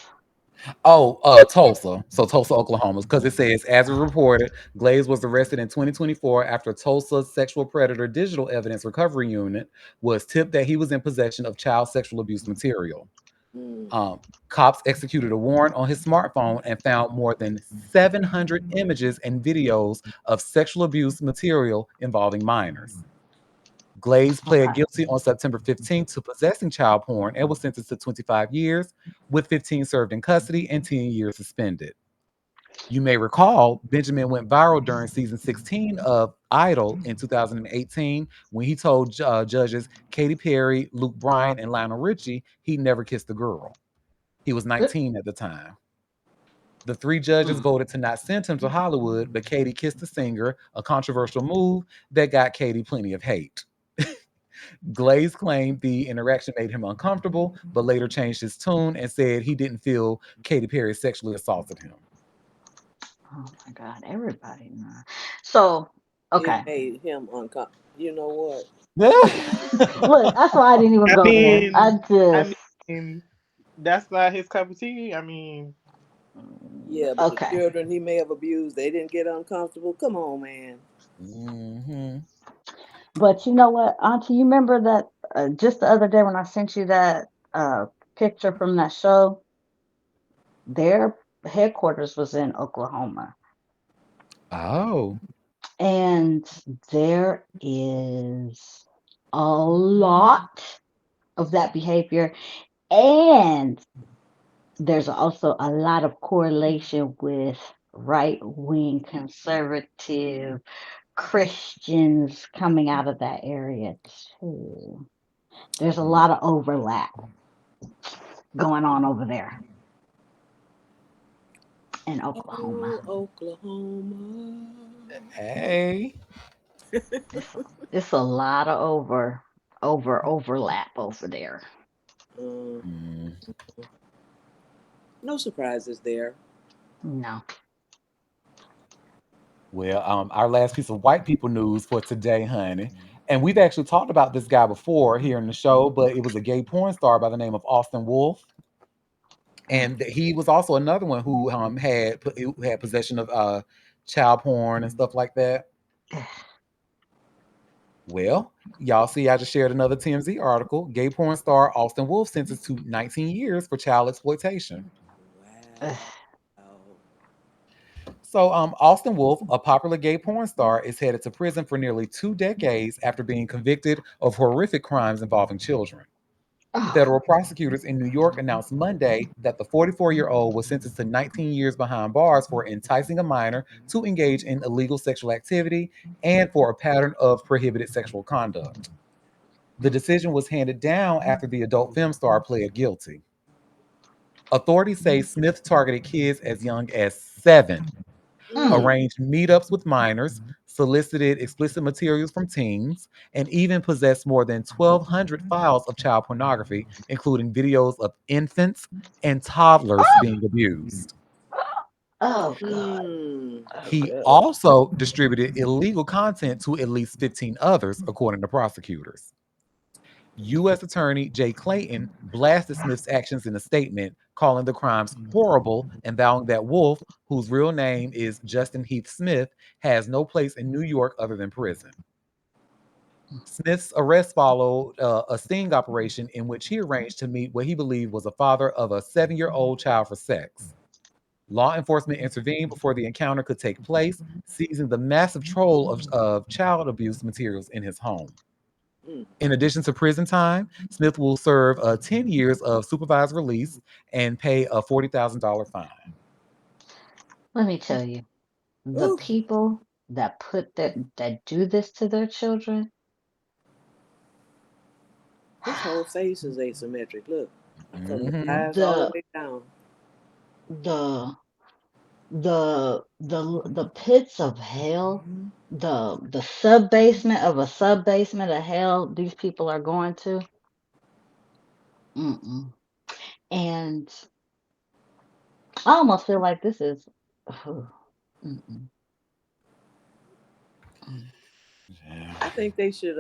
Oh, Tulsa. So Tulsa, Oklahoma. Because it says, as reported, Glaze was arrested in 2024 after Tulsa's sexual predator digital evidence recovery unit was tipped that he was in possession of child sexual abuse material. Mm. Um, Cops executed a warrant on his smartphone and found more than 700 images and videos of sexual abuse material involving minors. Glaze pled Okay. guilty on September 15th to possessing child porn and was sentenced to 25 years, with 15 served in custody and 10 years suspended. You may recall Benjamin went viral during season 16 of Idol in 2018 when he told judges Katy Perry, Luke Bryan, and Lionel Richie he never kissed a girl. He was Uh, 19 at the time. The three judges mm, voted to not send him to Hollywood, but Katy kissed the singer, a controversial move that got Katy plenty of hate. Glaze claimed the interaction made him uncomfortable, but later changed his tune and said he didn't feel Katy Perry sexually assaulted him. oh my God, everybody. Nah. So, It okay. made him uncomfortable. You know what? Look, that's why I didn't even I go there. I mean, I just, mean, that's not his cup of tea. I mean, Yeah, but the okay. children he may have abused, they didn't get uncomfortable. Come on, man. Hmm. But you know what, Auntie, you remember that just the other day when I sent you that picture from that show? Their headquarters was in Oklahoma. Oh. And there is a lot of that behavior. And there's also a lot of correlation with right wing conservative Christians coming out of that area too. There's a lot of overlap going on over there in Oklahoma. Oh, Oklahoma. Hey. It's, it's a lot of overlap over there. Uh, Mm. no surprises there. No. Well, our last piece of white people news for today, honey. And we've actually talked about this guy before here in the show, but it was a gay porn star by the name of Austin Wolf. And he was also another one who who had possession of child porn and stuff like that. Well, y'all see, I just shared another TMZ article. Gay porn star Austin Wolf sentenced to 19 years for child exploitation. Wow. So, Austin Wolf, a popular gay porn star, is headed to prison for nearly 2 decades after being convicted of horrific crimes involving children. Oh, Federal prosecutors in New York announced Monday that the 44-year-old was sentenced to 19 years behind bars for enticing a minor to engage in illegal sexual activity and for a pattern of prohibited sexual conduct. The decision was handed down after the adult film star pled guilty. Authorities say Smith targeted kids as young as 7, mm. Mm. arranged meetups with minors, solicited explicit materials from teens, and even possessed more than 1,200 files of child pornography, including videos of infants and toddlers being abused. Oh God. Mm. Oh He God. also distributed illegal content to at least 15 others, according to prosecutors. U.S. Attorney Jay Clayton blasted Smith's actions in a statement, calling the crimes horrible and vowing that Wolf, whose real name is Justin Heath Smith, has no place in New York other than prison. Smith's arrest followed a sting operation in which he arranged to meet what he believed was a father of a 7-year-old child for sex. Law enforcement intervened before the encounter could take place, seizing the massive trove of child abuse materials in his home. Mm. In addition to prison time, Smith will serve 10 years of supervised release and pay a $40,000 fine. Let me tell you, the Ooh, people that that do this to their children, his whole face is asymmetric. Look, from the Hmm. eyes all the the way down. the the pits of hell, the sub basement of a sub basement of hell these people are going to. Mm-mm. And I almost feel like this is. Mm-mm, mm. I think they should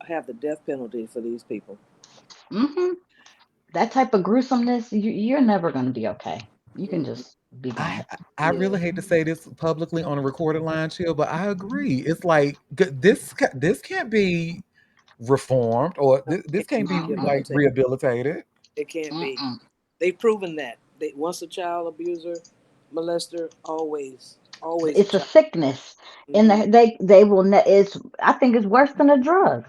have the death penalty for these people. Mhm. That type of gruesomeness, you're never going to be okay. You can Mm-mm. just be I gone. I Yeah, really hate to say this publicly on a recorded line, chill, but I agree. It's like this can't be reformed or no, this it can't can't be be like rehabilitated. rehabilitated. It can't be. Mm-mm. They've proven that. They once a child abuser, molester, always, always a It's a child. sickness. And Hmm. they will it's, I think it's worse than a drug.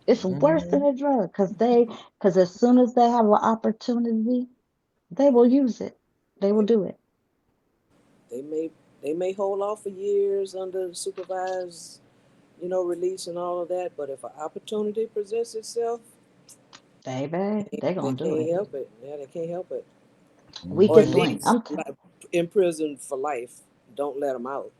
It's worse than Mhm. a drug because as soon as they have an opportunity, they will use it. They will They do it. they may they may hold off for years under supervised, release and all of that. But if an opportunity presents itself, Baby, they, they they gonna do can't it. help it. Yeah, they can't help it. Or at Weakest Mhm. link. least like in prison for life. Don't let them out.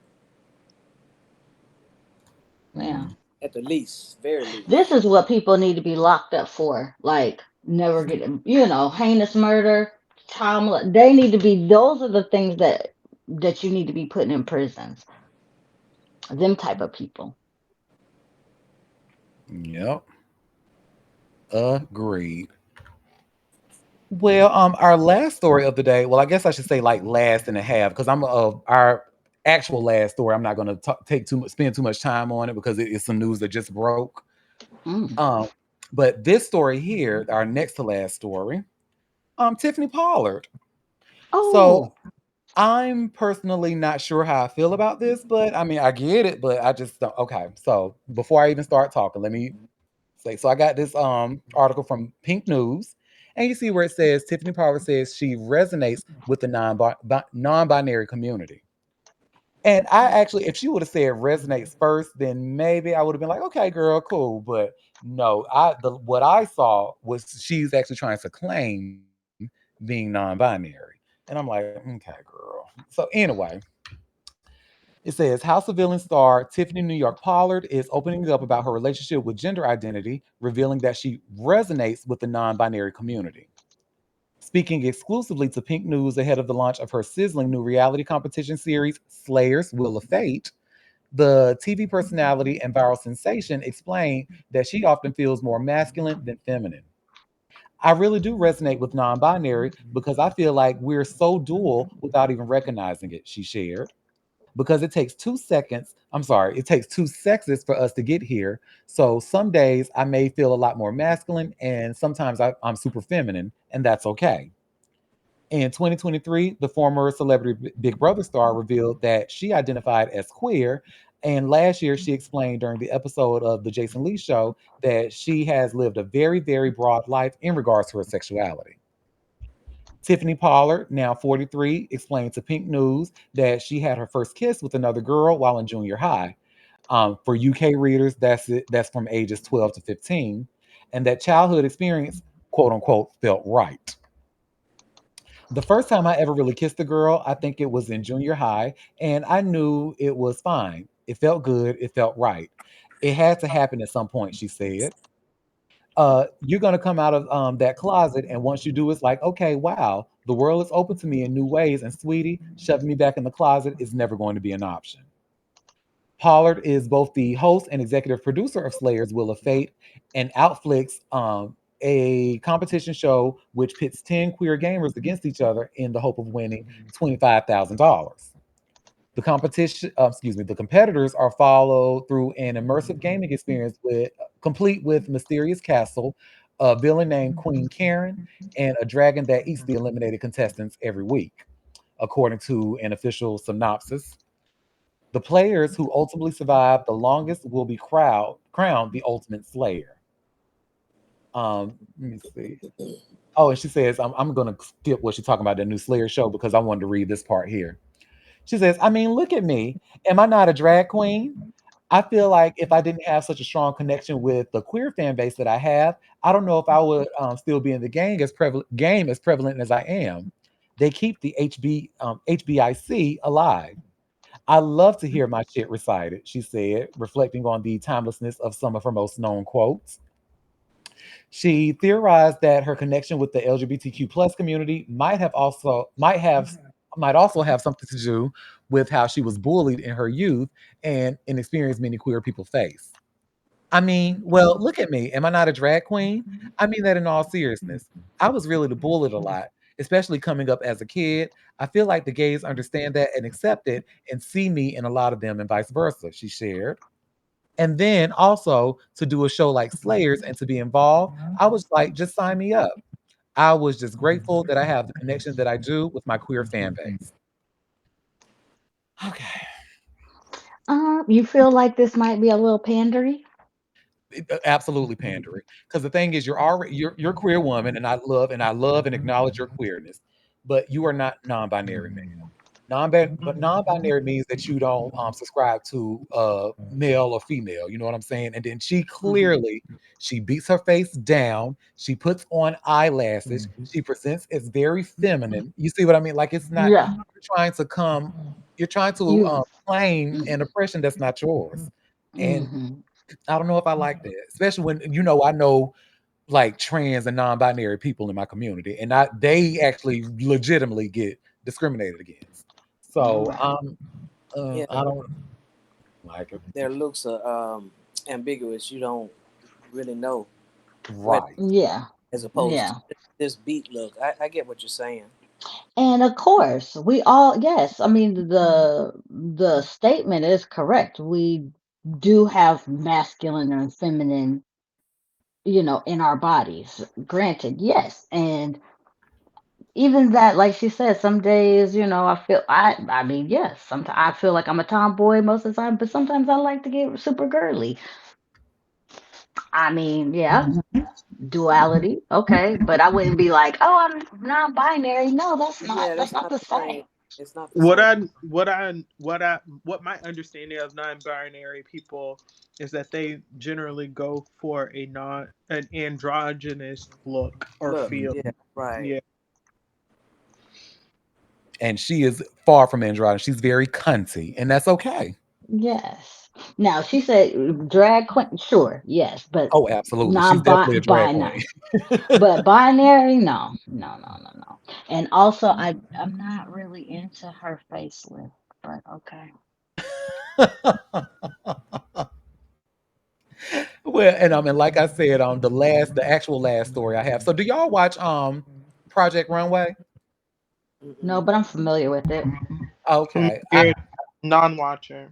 Yeah. At the least, very This least. is what people need to be locked up for. Like never getting, heinous murder, they need to be. Those are the things that you need to be putting in prisons. Them type of people. Yep. Agreed. Well, our last story of the day. Well, I guess I should say like last and a half because I'm our actual last story. I'm not going to take too much, spend too much time on it because it's some news that just broke. Mm. Um, but this story here, our next to last story, Tiffany Pollard. So Oh, I'm personally not sure how I feel about this, but I mean I get it, but I just don't. Okay, so before I even start talking, let me say, so I got this article from Pink News, and you see where it says Tiffany Power says she resonates with the non-binary community. And I actually, if she would have said resonates first, then maybe I would have been like, okay, girl, cool. But no, what I saw was she's actually trying to claim being non-binary. And I'm like, okay, girl. So anyway, it says House of Villains star Tiffany New York Pollard is opening up about her relationship with gender identity, revealing that she resonates with the non binary community. Speaking exclusively to Pink News ahead of the launch of her sizzling new reality competition series, Slayers Will of Fate, the TV personality and viral sensation explained that she often feels more masculine than feminine. I really do resonate with non binary because I feel like we're so dual without even recognizing it, she shared, because it takes 2 seconds. I'm sorry, it takes two sexes for us to get here. So some days I may feel a lot more masculine, and sometimes I'm super feminine, and that's okay. In 2023, the former celebrity Big Brother star revealed that she identified as queer. And last year, she explained during the episode of The Jason Lee Show that she has lived a very, very broad life in regards to her sexuality. Tiffany Pollard, now 43, explained to Pink News that she had her first kiss with another girl while in junior high. For UK readers, that's from ages 12 to 15, and that childhood experience, quote unquote, felt right. The first time I ever really kissed a girl, I think it was in junior high, and I knew it was fine. It felt good. It felt right. It had to happen at some point, she said. You're going to come out of that closet, and once you do, it's like, okay, wow, the world is open to me in new ways, and sweetie, shoving me back in the closet is never going to be an option. Pollard is both the host and executive producer of Slayer's Will of Fate and Outflix, a competition show which pits 10 queer gamers against each other in the hope of winning $25,000. The competitors are followed through an immersive gaming experience complete with mysterious castle, a villain named Queen Karen, and a dragon that eats the eliminated contestants every week, according to an official synopsis. The players who ultimately survive the longest will be crowned the ultimate slayer. Let me see. Oh, and she says, I'm going to skip what she's talking about, the new Slayer show, because I wanted to read this part here. She says, I mean, look at me. Am I not a drag queen? I feel like if I didn't have such a strong connection with the queer fan base that I have, I don't know if I would still be in the game as prevalent as I am. They keep the HBIC alive. I love to hear my shit recited, she said, reflecting on the timelessness of some of her most known quotes. She theorized that her connection with the LGBTQ plus community might also have something to do with how she was bullied in her youth and an experience many queer people face. I mean, well, look at me. Am I not a drag queen? I mean that in all seriousness. I was really the bullied a lot, especially coming up as a kid. I feel like the gays understand that and accept it and see me in a lot of them and vice versa, she shared. And then also to do a show like Slayers and to be involved, I was like, just sign me up. I was just grateful that I have the connection that I do with my queer fan base. Okay. You feel like this might be a little pandery? Absolutely pandering. Because the thing is, you're a queer woman, and I love and acknowledge your queerness, but you are not non-binary man. Non-binary means that you don't subscribe to male or female. You know what I'm saying? And then Hmm. she beats her face down. She puts on eyelashes. She presents as very feminine. You see what I mean? Like it's not Yeah. you're trying to come. You're trying to You. claim an oppression that's not yours. And Hmm. I don't know if I like that, especially when I know like trans and non-binary people in my community, and they actually legitimately get discriminated against. All So right. Yeah, I don't like it. their looks are ambiguous. You don't really know where, Right. Yeah. as opposed to Yeah. this beat look. I get what you're saying. And of course, we all, yes, I mean the statement is correct. We do have masculine and feminine, in our bodies. Granted, yes. And even that, like she said, some days, I mean, yes, sometimes I feel like I'm a tomboy most of the time, but sometimes I like to get super girly. I mean, yeah, duality, okay, but I wouldn't be like, oh, I'm non-binary. No, that's not Yeah, that's that's not not the the same. same. It's not the What same. what my understanding of non-binary people is that they generally go for an androgynous look or Look, feel. yeah, right. Yeah. And she is far from androgynous. She's very cunty, and that's okay. Yes. Now she said drag queen, sure, yes, but Oh, absolutely. She's definitely a drag non-binary. queen. But binary, no, no, no, no, no. And also, I'm not really into her facelift, but okay. Well, and I mean, like I said on the actual last story I have. So, do y'all watch Project Runway? No, Mm-mm. but I'm familiar with it. Okay, Familiar non-watcher.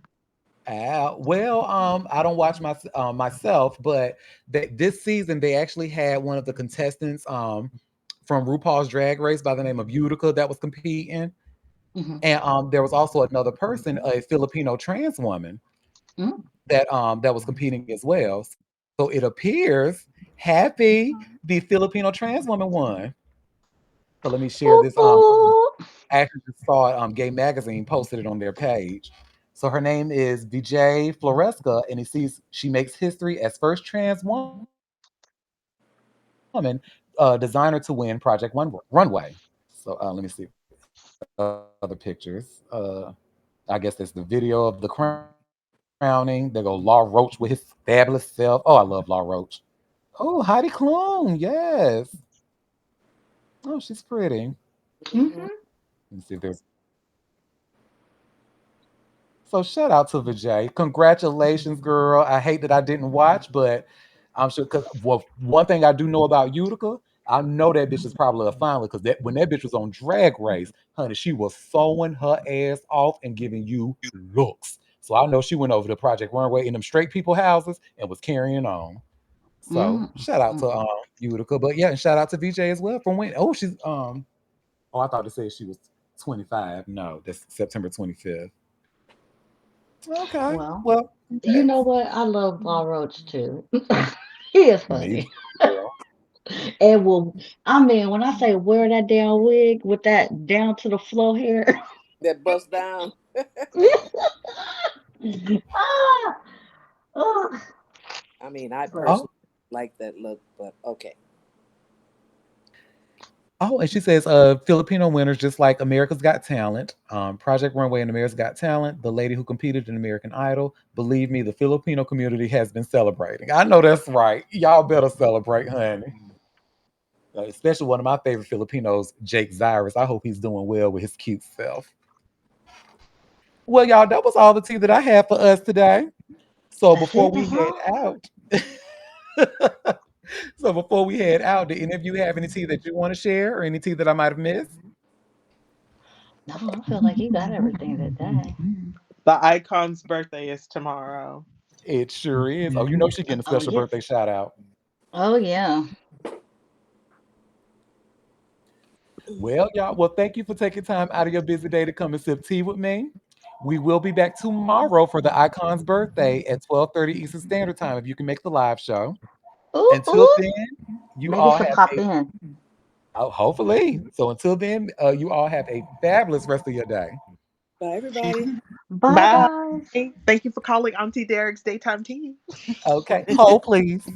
well, I don't watch myself, but this season they actually had one of the contestants from RuPaul's Drag Race by the name of Utica that was competing, Hmm. and there was also another person, a Filipino trans woman Mm. that was competing as well. So it appears Happy, the Filipino trans woman, won. So let me share Boop, this. boop. I actually just saw it. Gay Magazine posted it on their page. So her name is Vijay Floresca, and she makes history as first trans woman designer to win Project Runway. So let me see other pictures. I guess that's the video of the crowning. There go Law Roach with his fabulous self. Oh, I love Law Roach. Oh, Heidi Klum, yes. Oh, she's pretty. Let Mm-hmm. me see if there's. So shout out to Vijay. Congratulations, girl. I hate that I didn't watch, but I'm sure because one thing I do know about Utica, I know that bitch is probably a finalist because that when that bitch was on Drag Race, honey, she was sewing her ass off and giving you looks. So I know she went over to Project Runway in them straight people houses and was carrying on. So Mm. shout out to Mm. Utica, but yeah, and shout out to VJ as well for winning. Oh, she's oh, I thought it said she was 25. No, that's September 25th. Okay. Well, Well, you know congrats. what? I love Law Roach too. He is Me funny. too, girl. And I mean, when I say wear that damn wig with that down to the floor hair. That bust down. Ah, oh, I mean, I but Oh, personally like that look, but okay. oh, and she says, Filipino winners just like America's Got Talent, Project Runway and America's Got Talent, the lady who competed in American Idol. Believe me, the Filipino community has been celebrating. I know that's right. Y'all better celebrate, honey. Especially one of my favorite Filipinos, Jake Zyrus. I hope he's doing well with his cute self. Well, y'all, that was all the tea that I had for us today. So that's before it. we That's head all. out, so before we head out, do any of you have any tea that you want to share or any tea that I might have missed? No, I feel like you got everything today. The icon's birthday is tomorrow. It sure is. Oh, you know she's getting a Oh special yeah. birthday shout out. Oh yeah. Well, y'all, well, thank you for taking time out of your busy day to come and sip tea with me. We will be back tomorrow for the Icon's birthday at 12:30 Eastern Standard Time if you can make the live show. Ooh, Until ooh. then, you Maybe all she'll have pop a in. hopefully. So until then, you all have a fabulous rest of your day. Bye, everybody. Bye, Bye. guys. Thank you for calling Auntie Derek's daytime tea. Okay. Hold please.